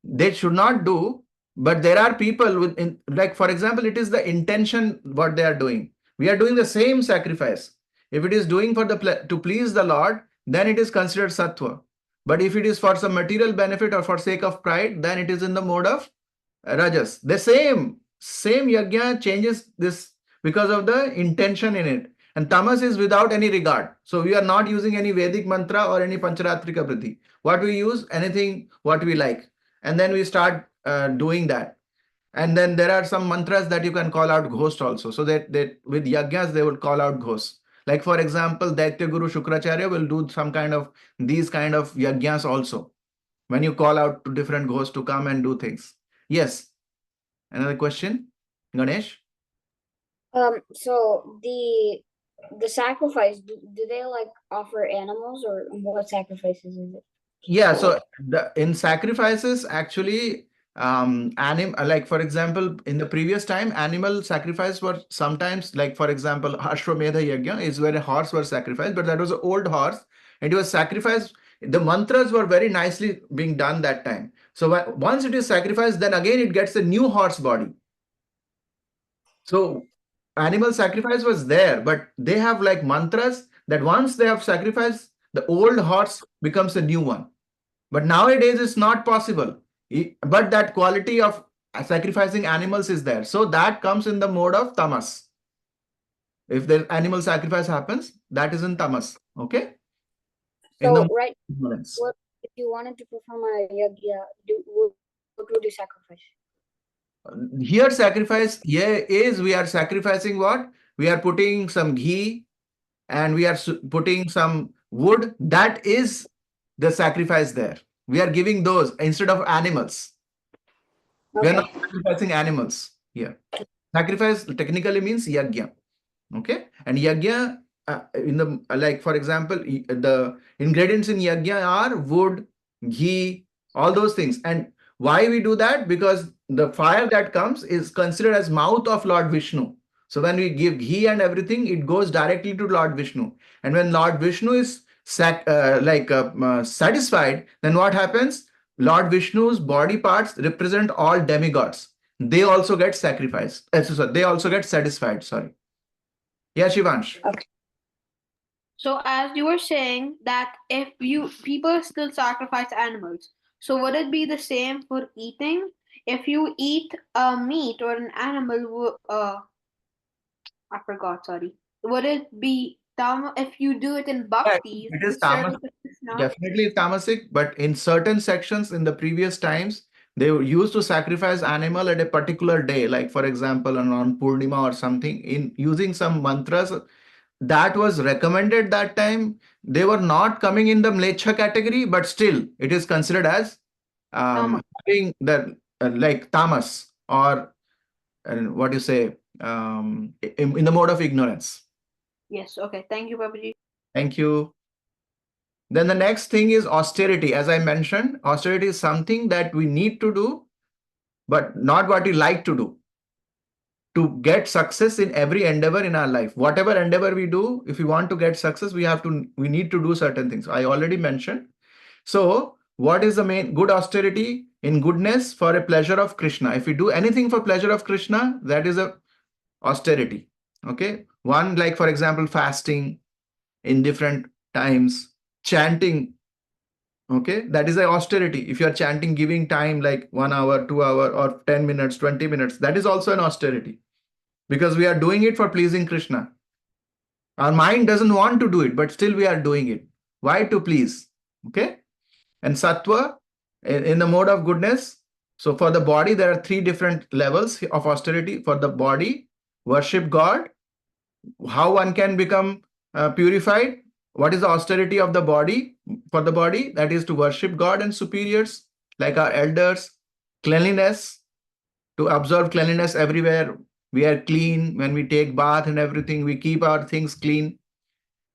They should not do, but there are people with, like for example, it is the intention what they are doing. We are doing the same sacrifice. If it is doing for the to please the Lord, then it is considered sattva. But if it is for some material benefit or for sake of pride, then it is in the mode of rajas. The same yajna changes this because of the intention in it. And tamas is without any regard. So we are not using any Vedic mantra or any pancharatrika vritti. What we use, anything what we like. And then we start doing that. And then there are some mantras that you can call out ghost also. So that with yajnas, they would call out ghosts. Like for example, Daitya Guru Shukracharya will do some kind of these kind of yajnas also. When you call out to different ghosts to come and do things. Yes. Another question, Ganesh? So the sacrifice, do they like offer animals, or what sacrifices is it? Yeah, so in sacrifices, actually, like for example, in the previous time, animal sacrifice were sometimes, like for example, Ashwamedha Yajna is where a horse was sacrificed, but that was an old horse, and it was sacrificed. The mantras were very nicely being done that time. So once it is sacrificed, then again it gets a new horse body. So animal sacrifice was there, but they have like mantras that once they have sacrificed, the old horse becomes a new one. But nowadays it's not possible. But that quality of sacrificing animals is there. So that comes in the mode of tamas. If the animal sacrifice happens, that is in tamas. Okay? In So the right, ignorance. what if you wanted to perform a yajna? What would you sacrifice? Here sacrifice, yeah, is we are sacrificing what? We are putting some ghee and we are putting some wood. That is the sacrifice there. We are giving those instead of animals. We are Okay. not sacrificing animals here. Sacrifice technically means yajna. Okay, and yajna in the like for example, the ingredients in yajna are wood, ghee, all those things. And why we do that? Because the fire that comes is considered as mouth of Lord Vishnu. So when we give ghee and everything, it goes directly to Lord Vishnu. And when Lord Vishnu is satisfied, then what happens? Lord Vishnu's body parts represent all demigods. They also get sacrificed. Sorry, they also get satisfied. Sorry. Yeah, Shivansh. So as you were saying that if people still sacrifice animals, so would it be the same for eating? If you eat a meat or an animal, I forgot. Sorry. Would it be if you do it in Yeah, bhakti, it is to serve tamas. it to Krishna? Definitely tamasic, but in certain sections in the previous times, they used to sacrifice animal at a particular day, like for example, on Purnima or something, in using some mantras that was recommended that time. They were not coming in the mlecha category, but still it is considered as Tamas. having the like tamas or what you say in the mode of ignorance. Yes. Okay. Thank you, Babaji. Thank you. Then the next thing is austerity. As I mentioned, austerity is something that we need to do, but not what we like to do. To get success in every endeavor in our life, whatever endeavor we do, if we want to get success, we need to do certain things. I already mentioned. So, what is the main good austerity? In goodness for a pleasure of Krishna. If we do anything for pleasure of Krishna, that is a austerity. Okay. One, like for example, fasting in different times, chanting Okay, that is a austerity. If you are chanting, giving time like 1 hour, 2 hour, or 10 minutes, 20 minutes, that is also an austerity, because we are doing it for pleasing Krishna. Our mind doesn't want to do it, but still we are doing it. Why? To please. Okay. And sattva, in the mode of goodness. So for the body, there are 3 different levels of austerity. For the body, worship God. How one can become purified? What is the austerity of the body? For the body, that is to worship God and superiors, like our elders. Cleanliness, to observe cleanliness everywhere. We are clean when we take bath and everything. We keep our things clean.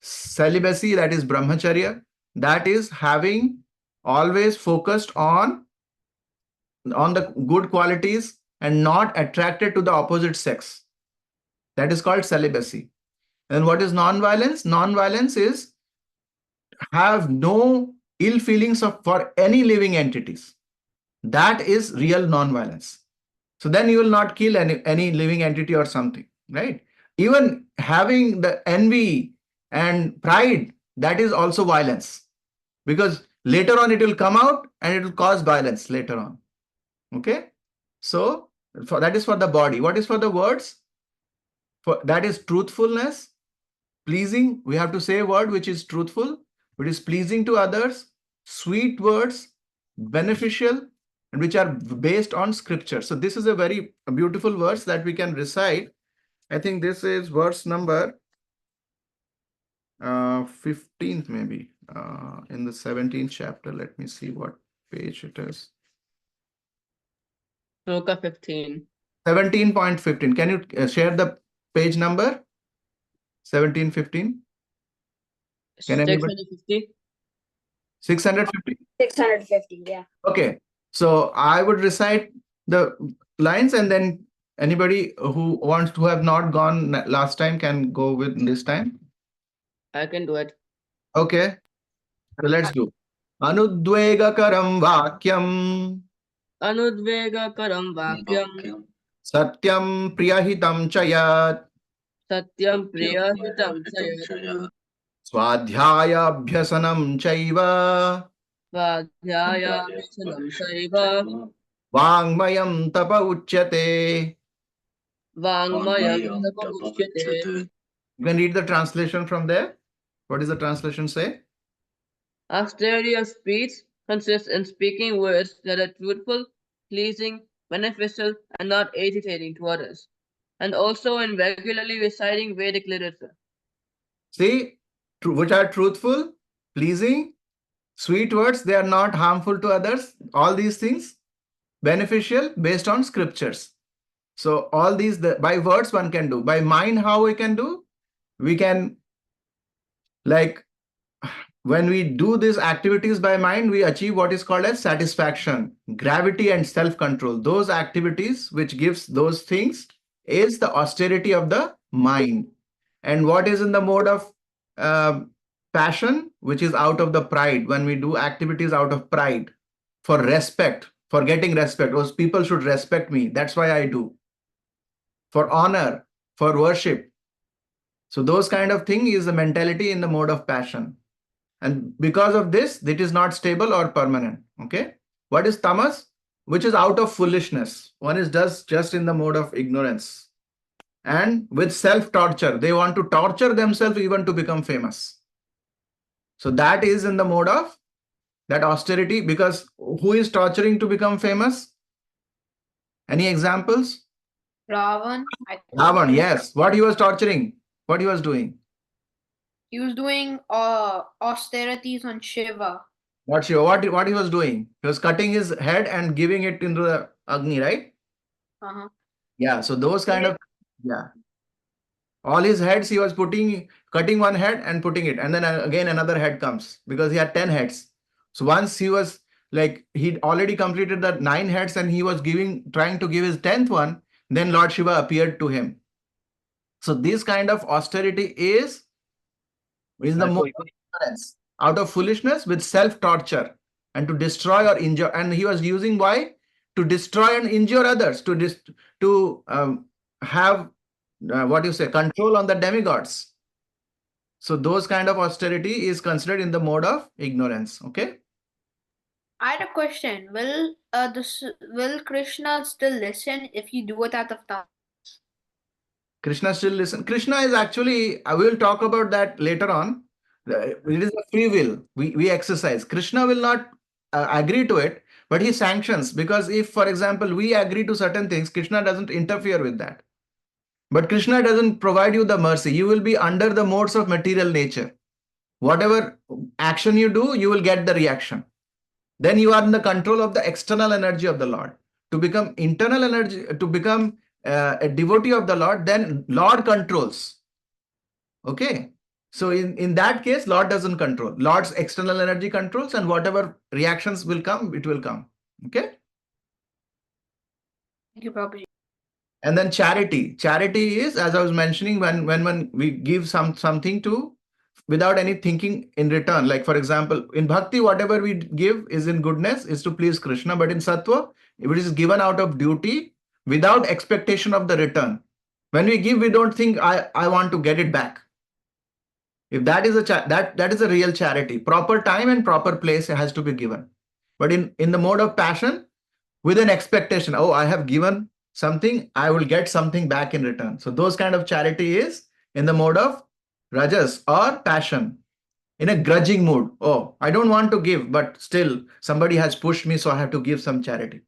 Celibacy, that is brahmacharya, that is having always focused on the good qualities and not attracted to the opposite sex. That is called celibacy. And what is non-violence? Non-violence is have no ill feelings for any living entities. That is real non-violence. So then you will not kill any living entity or something, right? Even having the envy and pride, that is also violence, because later on it will come out and it will cause violence later on. Okay, so that is for the body. What is for the words? For that is truthfulness, pleasing. We have to say a word which is truthful, which is pleasing to others, sweet words, beneficial, and which are based on scripture. So this is a very beautiful verse that we can recite. I think this is verse number 15th, maybe, in the 17th chapter. Let me see what page it is. Sloka 15. 17.15. Can you share the page number? 1715. Can anybody? 650. 650. 650, yeah. Okay. So I would recite the lines, and then anybody who have not gone last time can go with this time. I can do it. Okay. So let's do. Anudvegakaram vakyam Anudvegakaram vakyam satyam priyahitam chayat satyam priyahitam sayat swadhyaya abhyasanam chaiva svadhyaya vyasanam saiva vangmayam tapa uchyate. vangmayam tapa uchyate. You can read the translation from there. What does the translation say? Austerity of speech consists in speaking words that are truthful, pleasing, beneficial, and not irritating to others, and also in regularly reciting Vedic literature. See, which are truthful, pleasing, sweet words, they are not harmful to others. All these things, beneficial based on scriptures. So all these, by words one can do. By mind, how we can do? We can, like, when we do these activities by mind, we achieve what is called as satisfaction, gravity, and self-control. Those activities which gives those things is the austerity of the mind. And what is in the mode of passion, which is out of the pride, when we do activities out of pride, for respect, for getting respect. Those people should respect me. That's why I do. For honor, for worship. So those kind of thing is the mentality in the mode of passion. And because of this, it is not stable or permanent. Okay. What is tamas? Which is out of foolishness. One is just in the mode of ignorance. And with self-torture, they want to torture themselves even to become famous. So that is in the mode of that austerity, because who is torturing to become famous? Any examples? Ravan. Ravan, yes. What he was torturing? What he was doing? He was doing austerities on Shiva. What he was doing? He was cutting his head and giving it into the Agni, right? Uh-huh. Yeah. So those kind of, yeah. All his heads he was cutting one head and putting it, and then again another head comes, because he had 10 heads. So once he was like, he'd already completed the 9 heads and he was trying to give his 10th one, then Lord Shiva appeared to him. So this kind of austerity is the mode of ignorance, out of foolishness, with self-torture, and to destroy or injure. And he was using why? To destroy and injure others, to have control on the demigods. So those kind of austerity is considered in the mode of ignorance. Okay. I had a question. Will Krishna still listen if you do it out of tamas? Krishna still listen. Krishna is actually, I will talk about that later on. It is a free will. We exercise. Krishna will not agree to it, but he sanctions, because if, for example, we agree to certain things, Krishna doesn't interfere with that. But Krishna doesn't provide you the mercy. You will be under the modes of material nature. Whatever action you do, you will get the reaction. Then you are in the control of the external energy of the Lord. To become internal energy, to become a devotee of the Lord, then Lord controls. Okay. So in that case, Lord doesn't control. Lord's external energy controls, and whatever reactions will come, it will come. Okay. Thank you, Prabhuji. And then charity. Charity is, as I was mentioning, when we give something to without any thinking in return. Like for example, in bhakti, whatever we give is in goodness, is to please Krishna. But in sattva, if it is given out of duty without expectation of the return. When we give, we don't think I want to get it back. If that is that is a real charity. Proper time and proper place has to be given. But in the mode of passion, with an expectation, oh, I have given something, I will get something back in return. So those kind of charity is in the mode of rajas or passion, in a grudging mood. Oh, I don't want to give, but still somebody has pushed me, so I have to give some charity.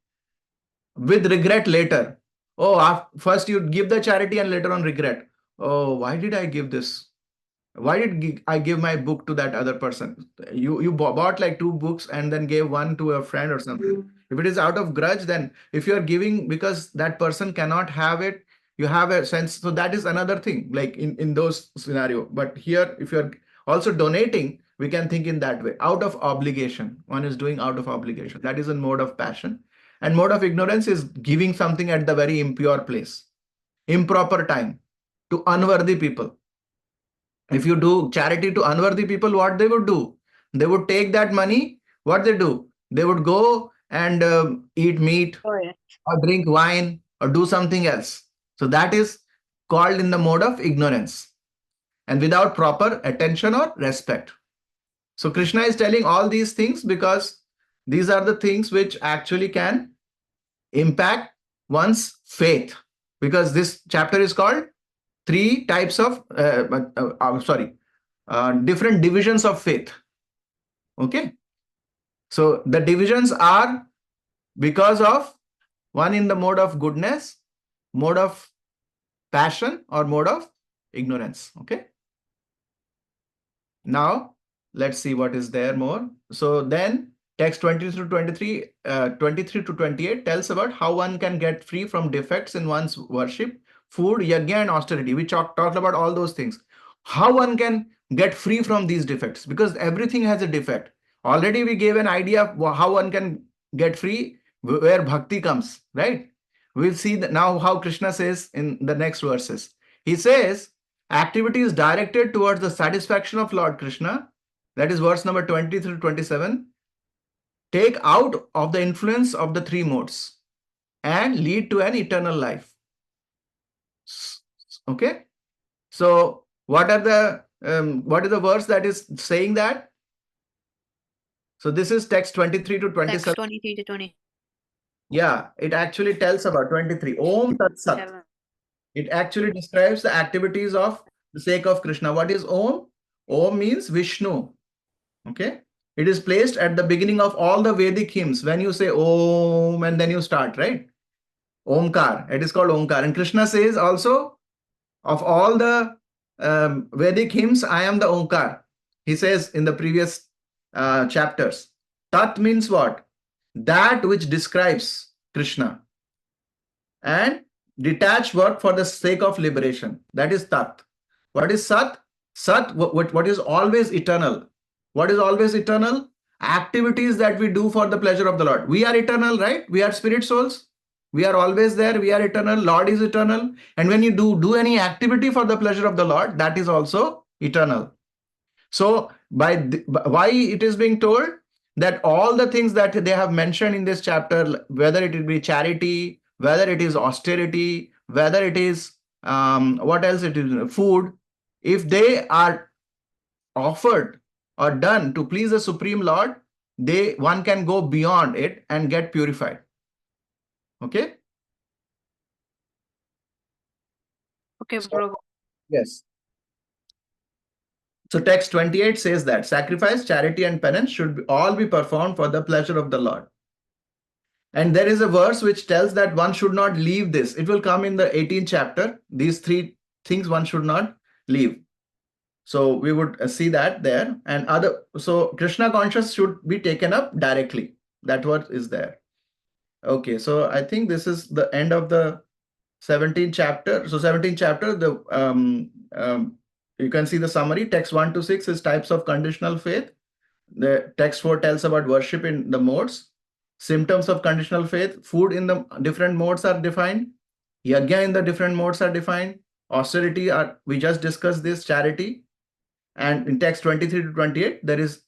With regret later. Oh, first you give the charity and later on regret. Oh, why did I give this? Why did I give my book to that other person? You bought like 2 books and then gave one to a friend or something. If it is out of grudge, then if you are giving because that person cannot have it, you have a sense. So that is another thing, like in those scenario. But here, if you're also donating, we can think in that way. Out of obligation, one is doing out of obligation. That is a mode of passion. And mode of ignorance is giving something at the very impure place, improper time, to unworthy people. If you do charity to unworthy people, what they would do? They would take that money. What they do? They would go and eat meat or drink wine or do something else. So that is called in the mode of ignorance and without proper attention or respect. So Krishna is telling all these things because these are the things which actually can impact one's faith. Because this chapter is called 3 types of different divisions of faith. Okay, so the divisions are because of one in the mode of goodness, mode of passion, or mode of ignorance. Okay, now let's see what is there more. So then text 23 to 28 tells about how one can get free from defects in one's worship, food, yajna, and austerity. We talked about all those things. How one can get free from these defects, because everything has a defect. Already we gave an idea of how one can get free, where bhakti comes, right? We'll see that now how Krishna says in the next verses. He says, activities directed towards the satisfaction of Lord Krishna, that is verse number 20 through 27, take out of the influence of the 3 modes and lead to an eternal life. Okay, so what is the verse that is saying that? So this is text 23 to 27. Text 23 to 20. Yeah, it actually tells about 23. Om Tat Sat. 7. It actually describes the activities of the sake of Krishna. What is Om? Om means Vishnu. Okay, it is placed at the beginning of all the Vedic hymns. When you say Om and then you start, right? Omkar, it is called Omkar. And Krishna says also, of all the Vedic hymns, I am the Omkar. He says in the previous chapters. Tat means what? That which describes Krishna. And detached work for the sake of liberation. That is Tat. What is Sat? Sat, what is always eternal. What is always eternal? Activities that we do for the pleasure of the Lord. We are eternal, right? We are spirit souls. We are always there. We are eternal. Lord is eternal. And when you do any activity for the pleasure of the Lord, that is also eternal. So why it is being told that all the things that they have mentioned in this chapter, whether it will be charity, whether it is austerity, whether it is what else it is, food, if they are offered or done to please the Supreme Lord, one can go beyond it and get purified. Okay? Okay, Prabhu. Yes. So text 28 says that sacrifice, charity, and penance should all be performed for the pleasure of the Lord. And there is a verse which tells that one should not leave this. It will come in the 18th chapter. These three things one should not leave. So we would see that there. And so Krishna conscious should be taken up directly. That what is there. Okay, so I think this is the end of the 17th chapter. So 17th chapter, you can see the summary. Text 1 to 6 is types of conditional faith. The text 4 tells about worship in the modes. Symptoms of conditional faith. Food in the different modes are defined. Yajna in the different modes are defined. Austerity we just discussed this. Charity. And in text 23 to 28, there is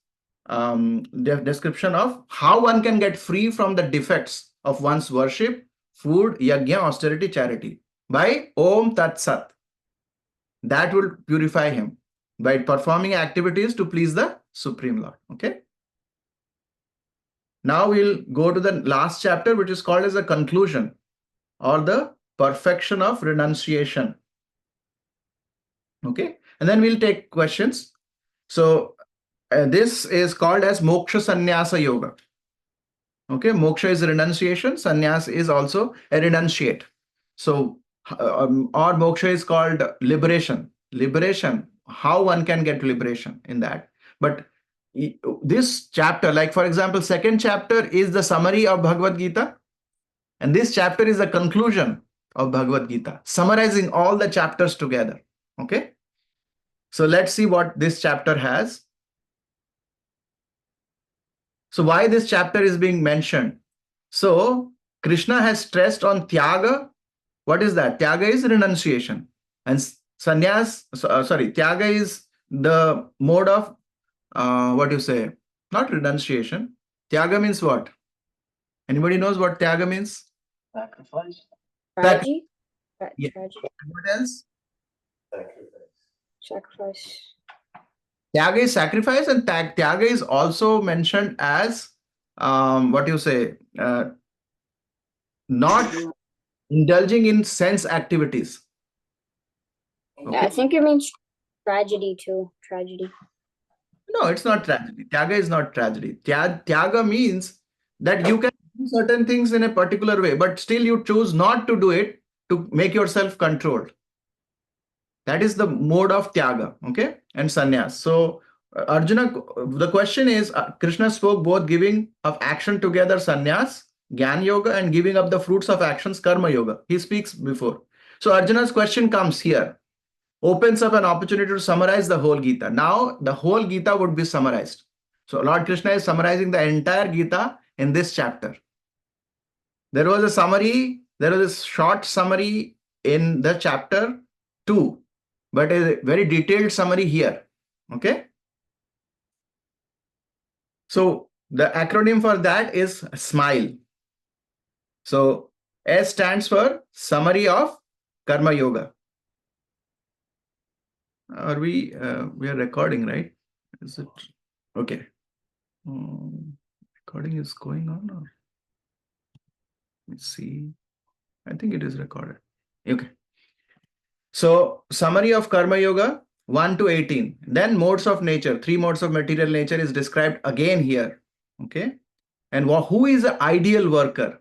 the description of how one can get free from the defects of one's worship, food, yajna, austerity, charity by Om Tat Sat. That will purify him by performing activities to please the Supreme Lord. Okay. Now we'll go to the last chapter, which is called as a conclusion or the perfection of renunciation. Okay. And then we'll take questions. So this is called as Moksha Sannyasa Yoga. Okay, moksha is renunciation, sannyas is also a renunciate. So, or moksha is called liberation. Liberation, how one can get liberation in that. But this chapter, like for example, second chapter is the summary of Bhagavad Gita. And this chapter is the conclusion of Bhagavad Gita, summarizing all the chapters together. Okay. So let's see what this chapter has. So why this chapter is being mentioned? So Krishna has stressed on tyaga. What is that? Tyaga is renunciation. And sannyas, tyaga is the mode of, what you say? Not renunciation. Tyaga means what? Anybody knows what tyaga means? Sacrifice. Tragedy? Yeah. Tragedy. What else? Sacrifice. Tyaga is sacrifice, and tyaga is also mentioned as, what you say? Not indulging in sense activities. Yeah, I think it means tragedy too. Tragedy. No, it's not tragedy. Tyaga is not tragedy. Tyaga means that you can do certain things in a particular way, but still you choose not to do it to make yourself controlled. That is the mode of tyaga, okay, and sannyas. So Arjuna, the question is, Krishna spoke both giving of action together, sannyas, Gyan Yoga, and giving up the fruits of actions, Karma Yoga. He speaks before. So Arjuna's question comes here, opens up an opportunity to summarize the whole Gita. Now the whole Gita would be summarized. So Lord Krishna is summarizing the entire Gita in this chapter. There was a summary, there was a short summary in the chapter 2, but a very detailed summary here. Okay. So the acronym for that is SMILE. So S stands for Summary of Karma Yoga. Are we are recording, right? Is it okay? Recording is going on, or let's see. I think it is recorded. Okay. So summary of Karma Yoga 1 to 18. Then modes of nature, 3 modes of material nature is described again here. Okay. And who is the ideal worker?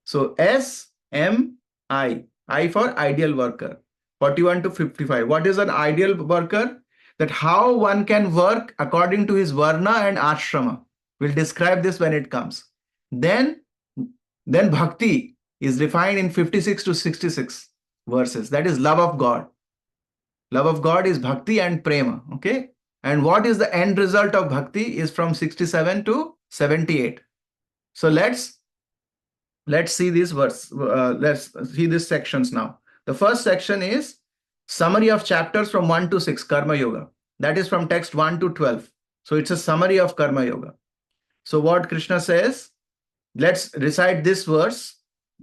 So SMI, I for ideal worker, 41 to 55. What is an ideal worker? That how one can work according to his varna and ashrama. We'll describe this when it comes. Then bhakti is defined in 56 to 66 verses. That is love of God. Love of God is bhakti and prema. Okay. And what is the end result of bhakti is from 67 to 78. So let's see this verse. Let's see these sections now. The first section is summary of chapters from 1 to 6, Karma Yoga. That is from text 1 to 12. So it's a summary of Karma Yoga. So what Krishna says, let's recite this verse.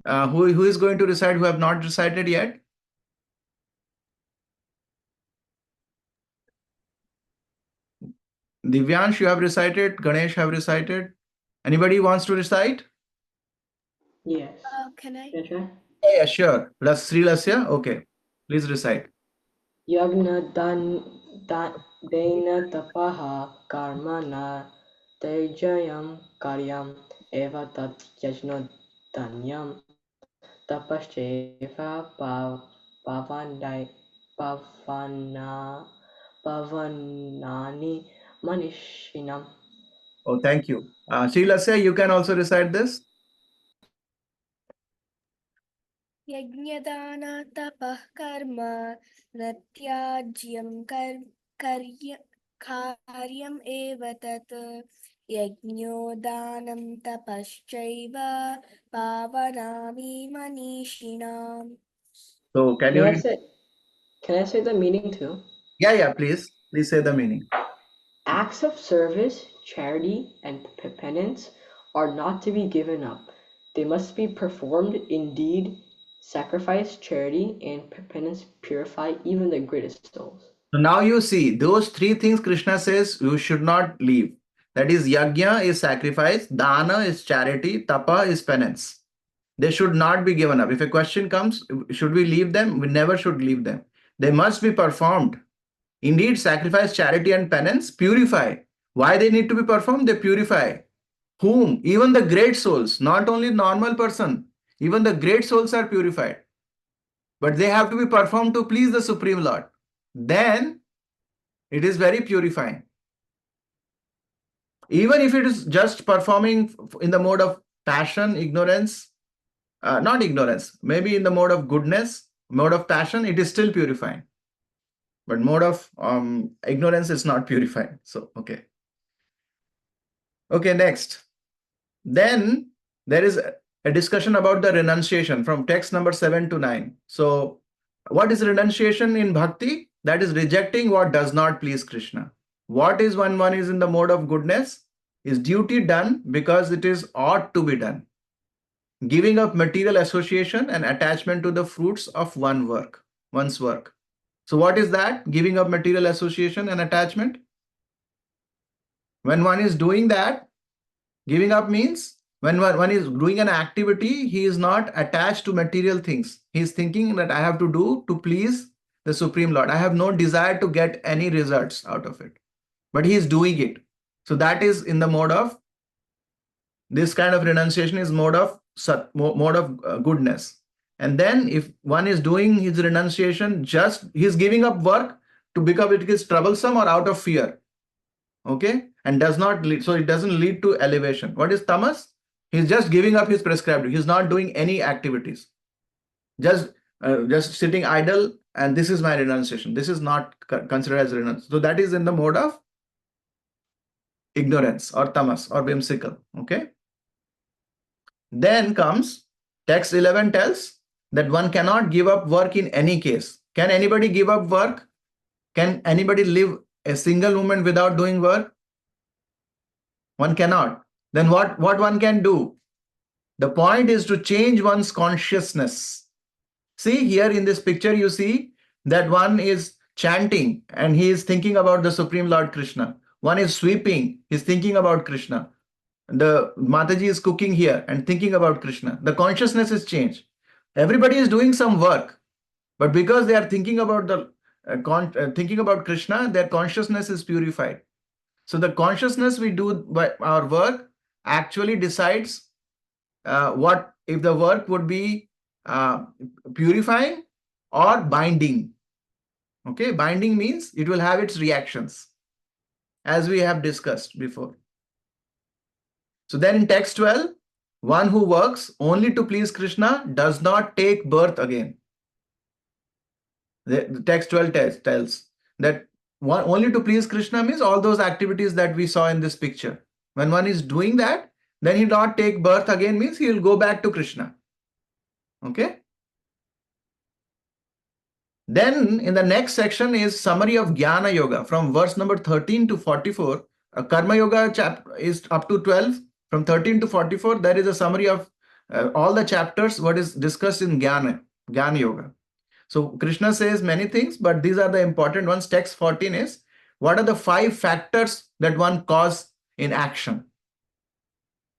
Who is going to recite who have not recited yet? Divyansh, you have recited. Ganesh have recited. Anybody wants to recite? Yes. Can I? Can I try? Yeah, sure. Sri Lasya. Okay. Please recite. Yagna dana tapaha karmana tejayam karyam eva tat yajna danyam tapashcheva pavana pavanani manishinam. Oh, thank you. Sri Lasya, you can also recite this. यज्ञदाना तपः कर्म न त्याज्यं कार्यम् एव तत् यज्ञो दानं तपश्चैव पावनानि मनीषिणाम्. So can you May I read? say? Can I say the meaning too? Yeah, please. Please say the meaning. Acts of service, charity, and penance are not to be given up. They must be performed. Indeed, sacrifice, charity, and penance purify even the greatest souls. So now you see those three things Krishna says you should not leave. That is, yajna is sacrifice, dana is charity, tapa is penance. They should not be given up. If a question comes, should we leave them? We never should leave them. They must be performed. Indeed, sacrifice, charity, and penance purify. Why they need to be performed? They purify. Whom? Even the great souls, not only normal person, even the great souls are purified. But they have to be performed to please the Supreme Lord. Then it is very purifying. Even if it is just performing in the mode of passion, ignorance, not ignorance, maybe in the mode of goodness, mode of passion, it is still purifying. But mode of ignorance is not purifying. So, okay. Okay, next. Then there is a discussion about the renunciation from text number 7 to 9. So, what is renunciation in bhakti? That is rejecting what does not please Krishna. What is when one is in the mode of goodness? Is duty done because it is ought to be done. Giving up material association and attachment to the fruits of one's work. So what is that? Giving up material association and attachment. When one is doing that, giving up means when one is doing an activity, he is not attached to material things. He is thinking that I have to do to please the Supreme Lord. I have no desire to get any results out of it. But he is doing it. So that is in the mode of, this kind of renunciation is mode of goodness. And then if one is doing his renunciation, just he's giving up work to become it is troublesome or out of fear. Okay, and does not lead, so it doesn't lead to elevation. What is tamas? He's just giving up his prescribed. He's not doing any activities. Just sitting idle, and this is my renunciation. This is not considered as renunciation. So that is in the mode of ignorance or tamas or whimsical. Okay. Then comes text 11 tells that one cannot give up work in any case. Can anybody give up work? Can anybody live a single moment without doing work? One cannot. Then what one can do? The point is to change one's consciousness. See here in this picture, you see that one is chanting and he is thinking about the Supreme Lord Krishna. One is sweeping, he's thinking about Krishna. The Mataji is cooking here and thinking about Krishna. The consciousness is changed. Everybody is doing some work, but because they are thinking about thinking about Krishna, their consciousness is purified. So the consciousness we do by our work actually decides what if the work would be purifying or binding. Okay, binding means it will have its reactions, as we have discussed before. So then in text 12, one who works only to please Krishna does not take birth again. The text 12 tells that one only to please Krishna means all those activities that we saw in this picture. When one is doing that, then he will not take birth again means he will go back to Krishna. Okay. Then in the next section is summary of Jnana Yoga from verse number 13 to 44. Karma Yoga chapter is up to 12. From 13 to 44, there is a summary of all the chapters, what is discussed in Jnana Yoga. So Krishna says many things, but these are the important ones. Text 14 is what are the 5 factors that one cause in action?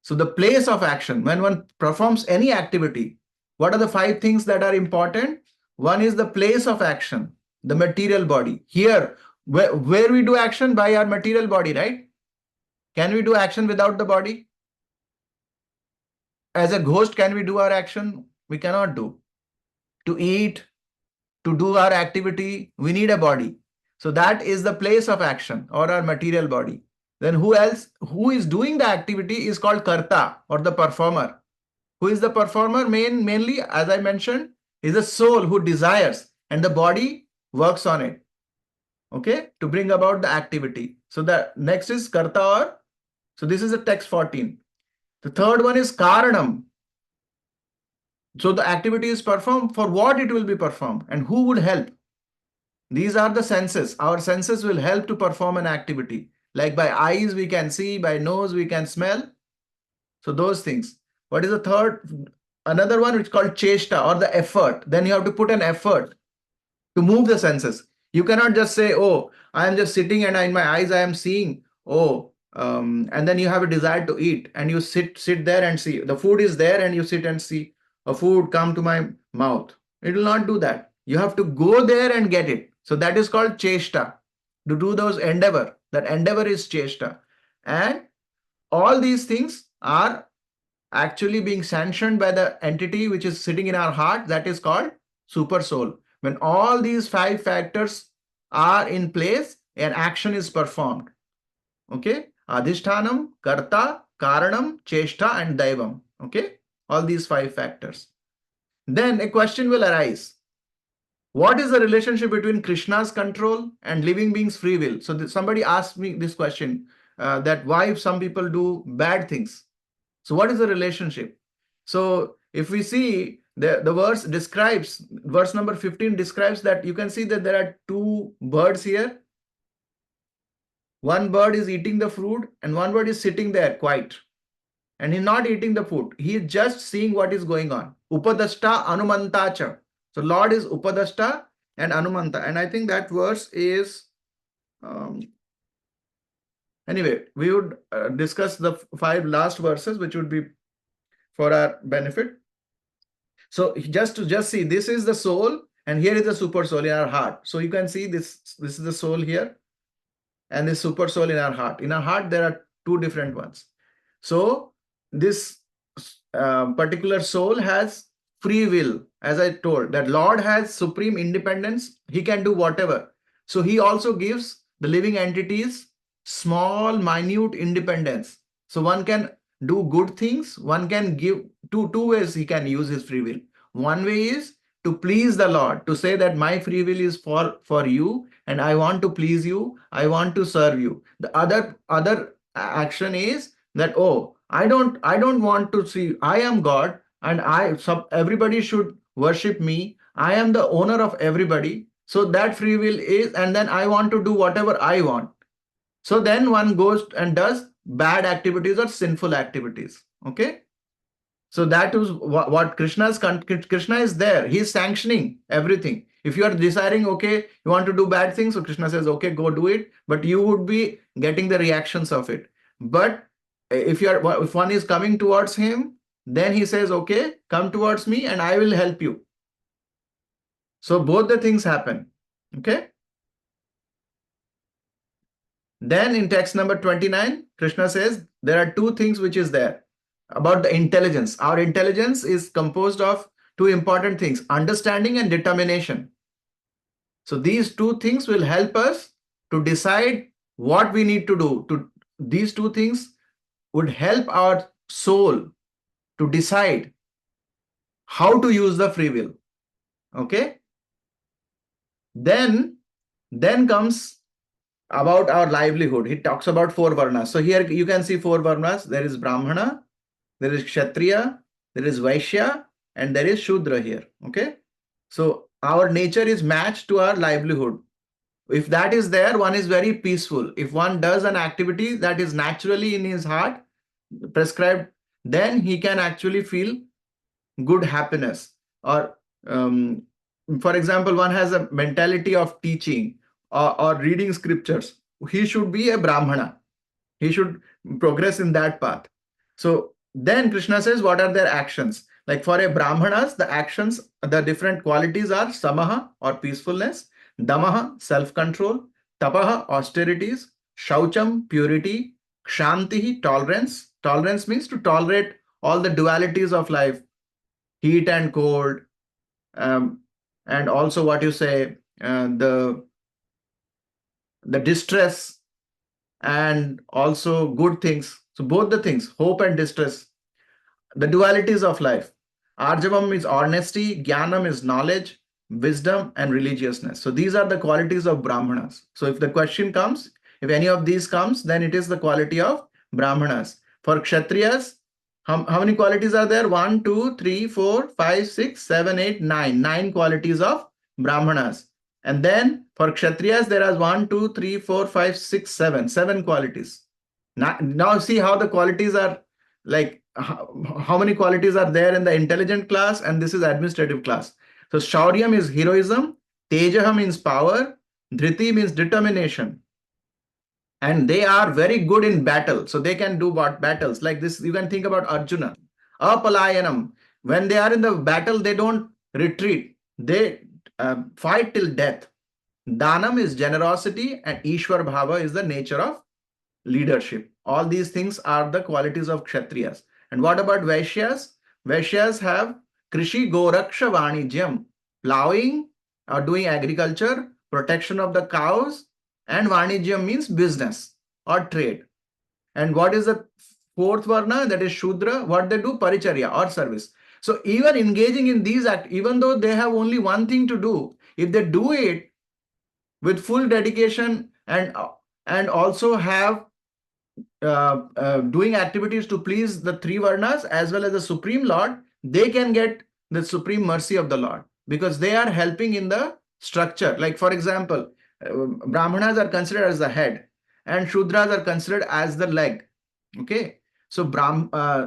So the place of action, when one performs any activity, what are the 5 things that are important? One is the place of action, the material body. Here, where we do action? By our material body, right? Can we do action without the body? As a ghost, can we do our action? We cannot do. To eat, to do our activity, we need a body. So that is the place of action, or our material body. Then who else? Who is doing the activity is called karta, or the performer. Who is the performer? Mainly, as I mentioned, is the soul who desires, and the body works on it, okay, to bring about the activity. So the next is karta, or, so this is the text 14. The third one is karanam. So the activity is performed, for what it will be performed and who would help. These are the senses. Our senses will help to perform an activity. Like by eyes we can see, by nose we can smell. So those things. What is the third? Another one which is called cheshta, or the effort. Then you have to put an effort to move the senses. You cannot just say, oh, I am just sitting and in my eyes I am seeing, and then you have a desire to eat and you sit there and see. The food is there and you sit and see a food come to my mouth. It will not do that. You have to go there and get it. So that is called cheshta. To do those endeavor. That endeavor is cheshta. And all these things are actually being sanctioned by the entity which is sitting in our heart, that is called super soul. When all these 5 factors are in place, an action is performed. Okay, adhishtanam, karta, karanam, cheshta, and daivam. Okay, all these 5 factors. Then a question will arise. What is the relationship between Krishna's control and living beings' free will? So somebody asked me this question, that why some people do bad things. So what is the relationship? So if we see the verse describes, verse number 15 describes that you can see that there are 2 birds here. One bird is eating the fruit and one bird is sitting there quiet. And he's not eating the food. He is just seeing what is going on. Upadashta anumantacha. So Lord is Upadashta and Anumanta. And I think that verse is, anyway, we would discuss the 5 last verses, which would be for our benefit. So just see, this is the soul and here is the super soul in our heart. So you can see this is the soul here and the super soul in our heart. In our heart, there are 2 different ones. So this particular soul has free will. As I told, that Lord has supreme independence. He can do whatever. So he also gives the living entities small, minute independence. So one can do good things. One can give two ways he can use his free will. One way is to please the Lord, to say that my free will is for you and I want to please you, I want to serve you. The other action is that, oh, I don't want to see, I am God and everybody should worship me. I am the owner of everybody. So that free will is, and then I want to do whatever I want. So then one goes and does bad activities or sinful activities. Okay. So that is what Krishna is there. He is sanctioning everything. If you are deciding, okay, you want to do bad things, so Krishna says, okay, go do it. But you would be getting the reactions of it. But if one is coming towards him, then he says, okay, come towards me and I will help you. So both the things happen. Okay. Then in text number 29, Krishna says there are 2 things which is there about the intelligence. Our intelligence is composed of 2 important things, understanding and determination. So these 2 things will help us to decide what we need to do. These 2 things would help our soul to decide how to use the free will. Okay. Then comes about our livelihood. He talks about 4 varnas. So here you can see 4 varnas. There is Brahmana, there is Kshatriya, there is Vaishya, and there is Shudra here. Okay. So our nature is matched to our livelihood. If that is there, one is very peaceful. If one does an activity that is naturally in his heart, prescribed, then he can actually feel good happiness. Or for example, one has a mentality of teaching or reading scriptures. he should be a Brahmana. He should progress in that path. So then Krishna says, what are their actions? Like for a Brahmanas, the actions, the different qualities are samaha or peacefulness, damaha, self-control, tapaha, austerities, shaucham, purity, kshantihi, tolerance. Tolerance means to tolerate all the dualities of life, heat and cold, um, and also what you say, the distress and also good things. So both the things, hope and distress, the dualities of life. Arjavam is honesty, Jnanam is knowledge, wisdom, and religiousness. So these are the qualities of Brahmanas. So if the question comes, if any of these comes, then it is the quality of Brahmanas. For Kshatriyas, how many qualities are there? 1, 2, 3, 4, 5, 6, 7, 8, 9. 9 qualities of Brahmanas. And then for Kshatriyas, there are 1, 2, 3, 4, 5, 6, 7. 7 qualities. Now see how the qualities are like how many qualities are there in the intelligent class, and this is administrative class. So Shauryam is heroism, Tejaha means power, Dhriti means determination, and they are very good in battle. So they can do what battles like this. You can think about Arjuna, Apalayanam. When they are in the battle, they don't retreat. They fight till death. Danam is generosity, and Ishwar Bhava is the nature of leadership. All these things are the qualities of Kshatriyas. And what about Vaishyas? Vaishyas have Krishi Goraksha Vanijyam, plowing or doing agriculture, protection of the cows, and Vanijyam means business or trade. And what is the fourth Varna? That is Shudra. What they do? Paricharya or service. So even engaging in these acts, even though they have only one thing to do, if they do it with full dedication and also have doing activities to please the three varnas as well as the Supreme Lord, they can get the supreme mercy of the Lord because they are helping in the structure. Like, for example, Brahmanas are considered as the head and Shudras are considered as the leg. Okay. So,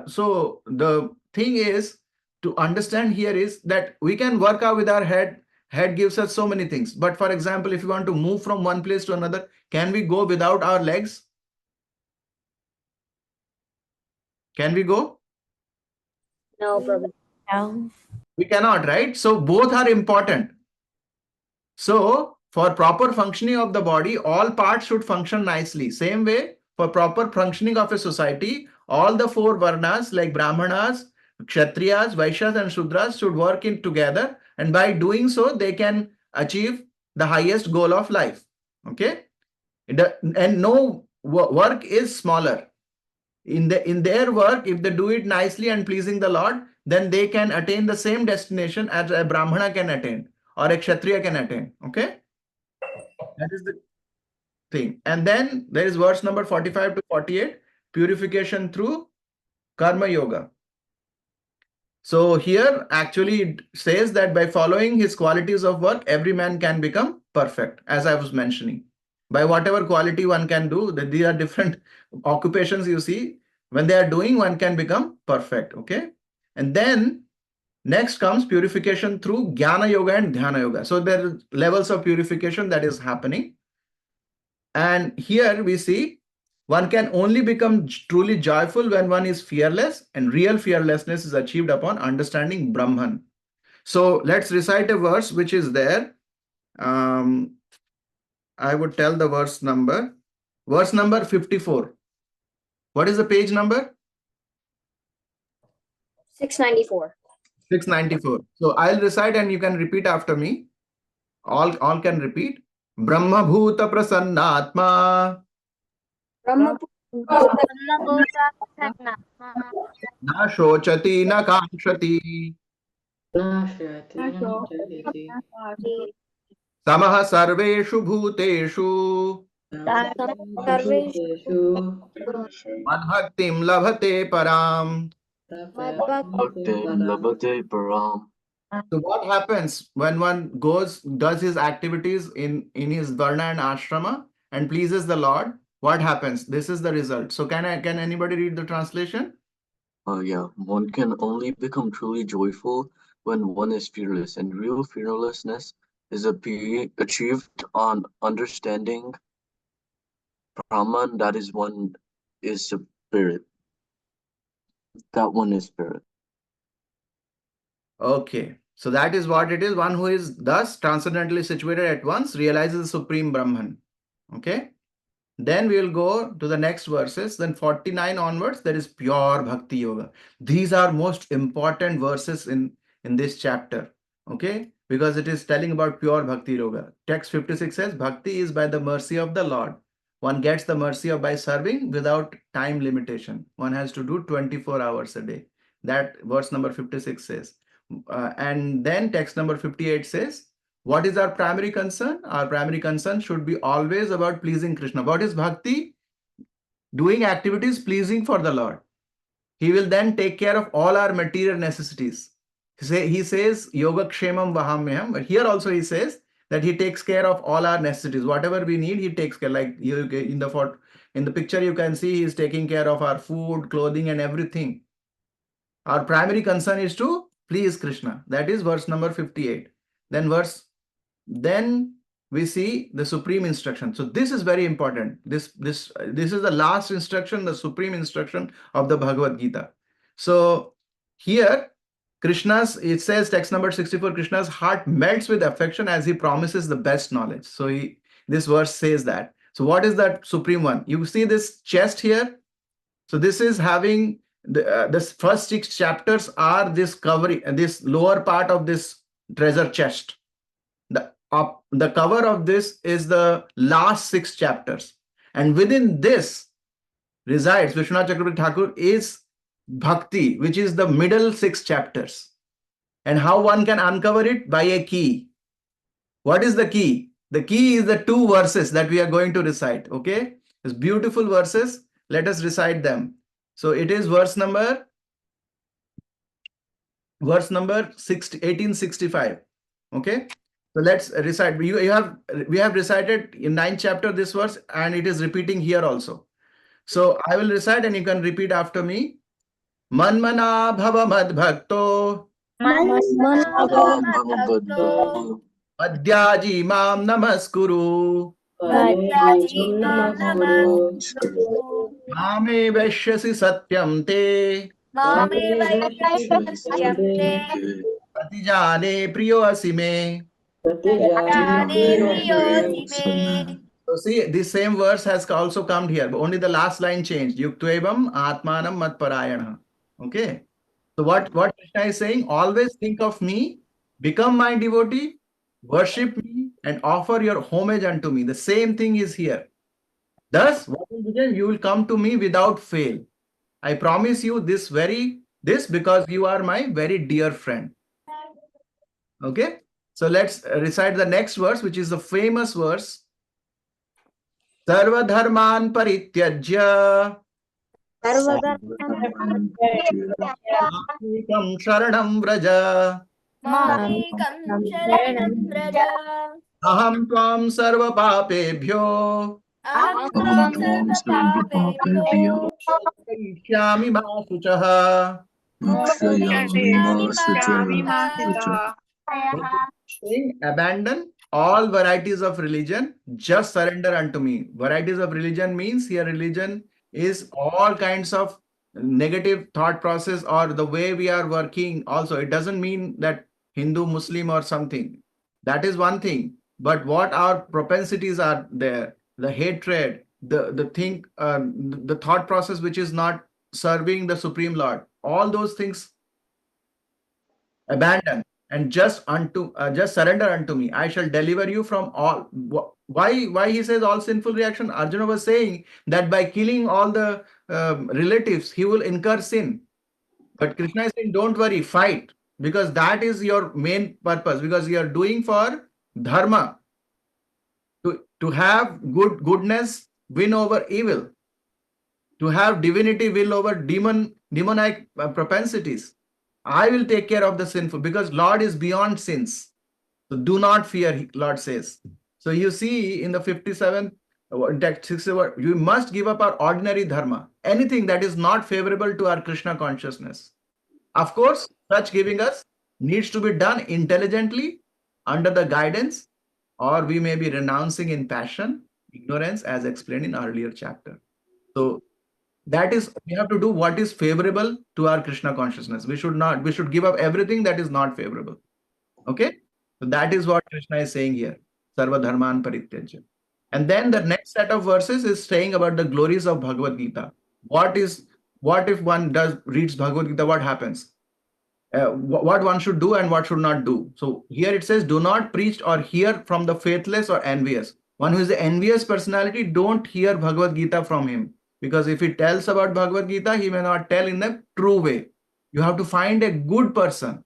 so the thing is to understand here is that we can work out with our head. Head gives us so many things. But for example, if you want to move from one place to another, can we go without our legs? Can we go? No, Prabhu. No. We cannot, right? So both are important. So for proper functioning of the body, all parts should function nicely. Same way, for proper functioning of a society, all the four varnas like Brahmanas, Kshatriyas, Vaishyas, and Shudras should work in together. And by doing so, they can achieve the highest goal of life. Okay? And no work is smaller. In their work, if they do it nicely and pleasing the Lord, then they can attain the same destination as a Brahmana can attain or a Kshatriya can attain. Okay, that is the thing. And then there is verse number 45 to 48, purification through Karma Yoga. So here actually it says that by following his qualities of work, every man can become perfect, as I was mentioning. By whatever quality one can do, these are different occupations you see. When they are doing, one can become perfect. Okay. And then next comes purification through Jnana Yoga and Dhyana Yoga. So there are levels of purification that is happening. And here we see one can only become truly joyful when one is fearless, and real fearlessness is achieved upon understanding Brahman. So let's recite a verse which is there. I would tell the verse number. Verse number 54. What is the page number? 694. 694. So I'll recite and you can repeat after me. All can repeat. Brahma Bhuta Prasannatma Brahma Na Shochati Na Kamshati Nashrati Nachayati Samaha Sarveshu Bhuteshu Sarveshu Madbhaktim Labhate Param. Bhaktim Labhate Param. So what happens when one does his activities in his varna and ashrama and pleases the Lord? What happens? This is the result. So can anybody read the translation? Yeah, one can only become truly joyful when one is fearless, and real fearlessness is achieved on understanding Brahman, that is one is spirit. That one is spirit. Okay. So that is what it is. One who is thus transcendently situated at once realizes the Supreme Brahman. Okay. Then we will go to the next verses. Then 49 onwards, there is pure Bhakti Yoga. These are most important verses in this chapter. Okay. Because it is telling about pure Bhakti Yoga. Text 56 says, Bhakti is by the mercy of the Lord. One gets the mercy of by serving without time limitation. One has to do 24 hours a day. That verse number 56 says. And then text number 58 says, what is our primary concern? Our primary concern should be always about pleasing Krishna. What is bhakti? Doing activities pleasing for the Lord. He will then take care of all our material necessities. He says, Yoga Kshemam Vahamyam. But here also he says that he takes care of all our necessities. Whatever we need, he takes care. Like you in the picture, you can see he is taking care of our food, clothing, and everything. Our primary concern is to please Krishna. That is verse number 58. Then we see the supreme instruction. So this is very important. This is the last instruction, the supreme instruction of the Bhagavad Gita. So here it says text number 64, Krishna's heart melts with affection as he promises the best knowledge. So this verse says that. So what is that supreme one? You see this chest here. So this is having the first 6 chapters are this covering, this lower part of this treasure chest. The cover of this is the last 6 chapters, and within this resides Vishwanath Chakravarti Thakur is Bhakti, which is the middle 6 chapters. And how one can uncover it? By a key. What is the key? The key is the 2 verses that we are going to recite. Okay, it's beautiful verses. Let us recite them. So it is verse number 1865. Okay. So let's recite. We have recited in 9th chapter this verse, and it is repeating here also. So I will recite and you can repeat after me. Manmana bhava mad bhakto Madhyaji mam namaskuru Mame veshyasi satyam te Pratijane priyo asime. So see, this same verse has also come here, but only the last line changed. Yuktvevam atmanam matparayana. Okay. So what Krishna is saying, always think of me, become my devotee, worship me, and offer your homage unto me. The same thing is here. Thus, what will be there? You will come to me without fail. I promise you this because you are my very dear friend. Okay. So let's recite the next verse, which is the famous verse. Sarvadharman parityajya Mamekam sharanam vraja Aham tvam sarva papebhyo Ishyami ma suchaha. Saying, abandon all varieties of religion, just surrender unto me. Varieties of religion means here religion is all kinds of negative thought process or the way we are working. Also, it doesn't mean that Hindu, Muslim or something. That is one thing. But what our propensities are there, the hatred, the thought process which is not serving the Supreme Lord, all those things abandon and just surrender unto me. I shall deliver you from all. Why he says all sinful reaction? Arjuna was saying that by killing all the relatives, he will incur sin. But Krishna is saying, don't worry, fight, because that is your main purpose, because you are doing for dharma, to have goodness win over evil, to have divinity will over demonic propensities. I will take care of the sinful, because Lord is beyond sins. So do not fear, Lord says. So you see in the 57th text, you must give up our ordinary dharma, anything that is not favorable to our Krishna consciousness. Of course, such giving us needs to be done intelligently under the guidance, or we may be renouncing in passion. ignorance, as explained in earlier chapter. So that is, we have to do what is favorable to our Krishna consciousness. We should give up everything that is not favorable. Okay? So that is what Krishna is saying here. Sarva dharman parityajya. And then the next set of verses is saying about the glories of Bhagavad Gita. What if one reads Bhagavad Gita, what happens? What one should do and what should not do. So here it says, do not preach or hear from the faithless or envious. One who is the envious personality, don't hear Bhagavad Gita from him. Because if he tells about Bhagavad Gita, he may not tell in the true way. You have to find a good person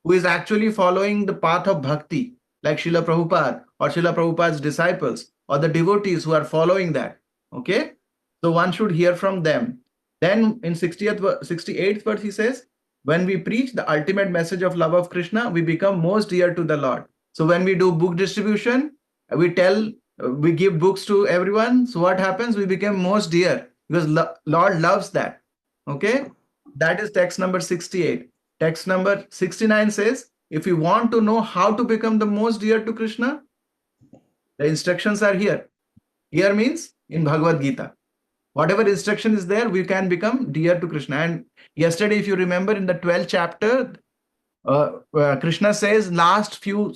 who is actually following the path of bhakti, like Srila Prabhupada or Srila Prabhupada's disciples or the devotees who are following that. Okay? So one should hear from them. Then in 68th verse, he says, when we preach the ultimate message of love of Krishna, we become most dear to the Lord. So when we do book distribution, we give books to everyone. So what happens? We become most dear because Lord loves that. Okay? That is text number 68. Text number 69 says, if you want to know how to become the most dear to Krishna, the instructions are here. Here means in Bhagavad Gita. Whatever instruction is there, we can become dear to Krishna. And yesterday, if you remember in the 12th chapter, Krishna says last few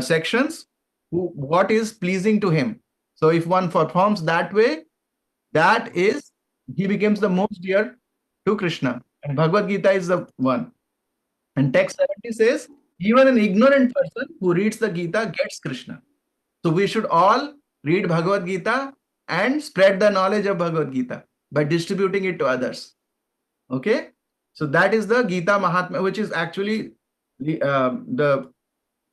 sections, what is pleasing to him. So if one performs that way, that is, he becomes the most dear to Krishna. And Bhagavad Gita is the one. And text 70 says, even an ignorant person who reads the Gita gets Krishna. So we should all read Bhagavad Gita and spread the knowledge of Bhagavad Gita by distributing it to others. Okay? So that is the Gita Mahatma, which is actually the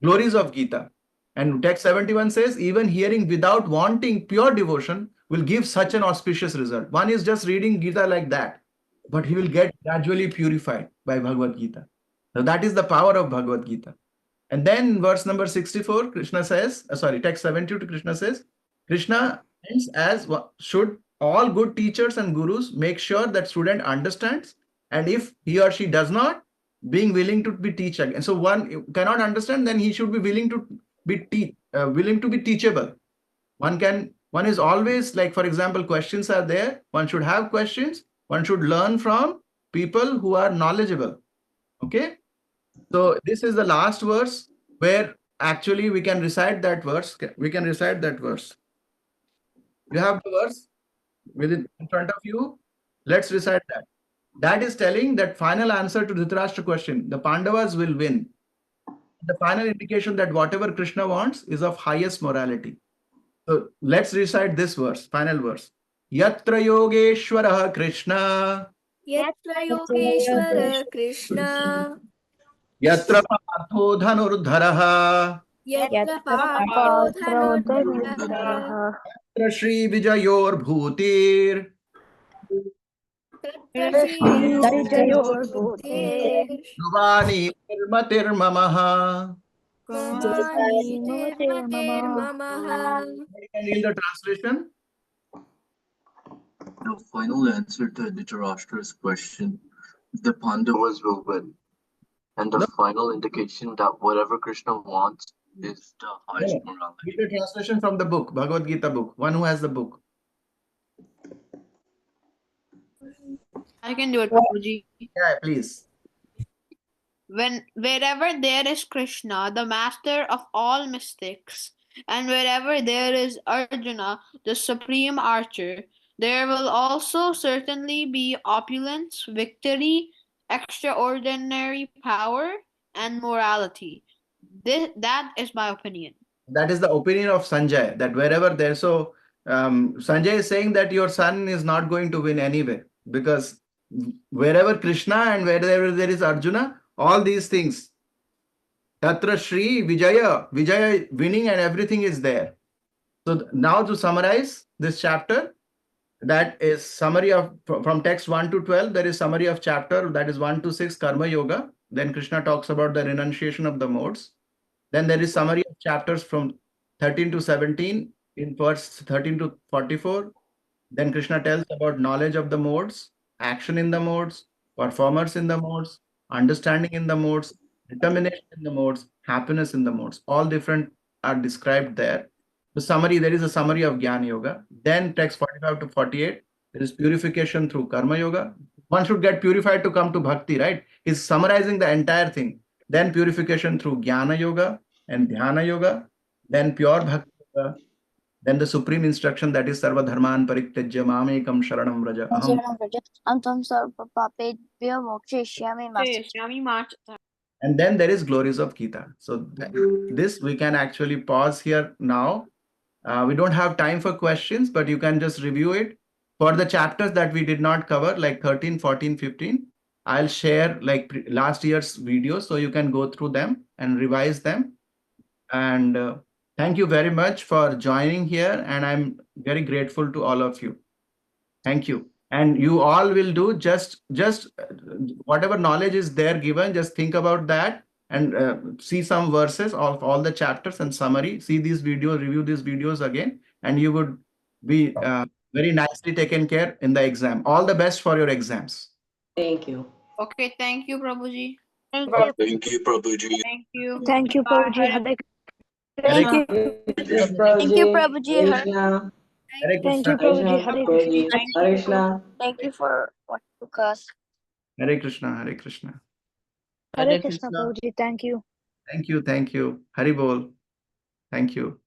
glories of Gita. And text 71 says, even hearing without wanting pure devotion will give such an auspicious result. One is just reading Gita like that, but he will get gradually purified by Bhagavad Gita. So that is the power of Bhagavad Gita. And then verse number 64, Krishna says, text 72 Krishna says, Krishna ends as should all good teachers and gurus make sure that student understands, and if he or she does not, being willing to be teach again. So one cannot understand, then he should be willing to be teachable. One is always, like, for example, questions are there. One should have questions. One should learn from people who are knowledgeable. Okay. So this is the last verse where actually we can recite that verse. We can recite that verse. You have the verse in front of you. Let's recite that. That is telling that final answer to Dhritarashtra question. The Pandavas will win. The final indication that whatever Krishna wants is of highest morality. So let's recite this verse, final verse. Yatra Yogeshwara Krishna. Yatra Yogeshwara Krishna. Yatra Partho Dhanurdharaha. Yatra Partho Dhanurdharaha. Yatra Shri Vijayor Bhutir. Tatra Shri Vijayor Bhutir. Yuvani Nirmatir Mamaha. Kamani Nirmatir Mamaha. Can you read the translation? The final answer to Dhritarashtra's question, the Pandavas will win. And the final indication that whatever Krishna wants is the highest morality. Read the translation from the book, Bhagavad Gita book. One who has the book. I can do it, Prabhuji. Yeah, please. Wherever there is Krishna, the master of all mystics, and wherever there is Arjuna, the supreme archer, there will also certainly be opulence, victory, extraordinary power, and morality. That is my opinion. That is the opinion of Sanjay, that wherever there, so Sanjay is saying that your son is not going to win anyway, because wherever Krishna and wherever there is Arjuna, all these things, Tatra Shri Vijaya, winning and everything is there. So now to summarize this chapter, that is summary of, from text 1 to 12, there is summary of chapter, that is 1 to 6, Karma Yoga. Then Krishna talks about the renunciation of the modes. Then there is summary of chapters from 13 to 17 in verse 13 to 44. Then Krishna tells about knowledge of the modes, action in the modes, performers in the modes, understanding in the modes, determination in the modes, happiness in the modes. All different are described there. The summary, there is a summary of Jnana Yoga. Then text 45 to 48, there is purification through Karma Yoga. One should get purified to come to Bhakti, right? He's summarizing the entire thing. Then purification through Jnana Yoga and Dhyana Yoga. Then pure Bhakti Yoga. Then the supreme instruction, that is Sarva Dharman Parityajya Mamekam Sharanam Vraja. Aham. And then there is glories of Gita. So this we can actually pause here now. We don't have time for questions, but you can just review it. For the chapters that we did not cover, like 13, 14, 15, I'll share like last year's videos so you can go through them and revise them. And thank you very much for joining here. And I'm very grateful to all of you. Thank you. And you all will do just whatever knowledge is there given, just think about that and see some verses of all the chapters and summary. See these videos, review these videos again, and you would be very nicely taken care in the exam. All the best for your exams. Thank you. Okay, thank you, Prabhuji. Thank you, Prabhuji. Thank you. Thank you, Bye. Prabhuji. Hare Thank you. Thank you, Prabhuji. Hare Krishna. Hare Thank Krishna. you, Prabhuji. Hare Hare Prabhuji. Krishna. Hare Krishna. Thank you for watching the class. Hare Krishna. Hare Krishna. Hare Krishna, Prabhuji. Thank you. Thank you. Thank you. Hari Bol. Thank you.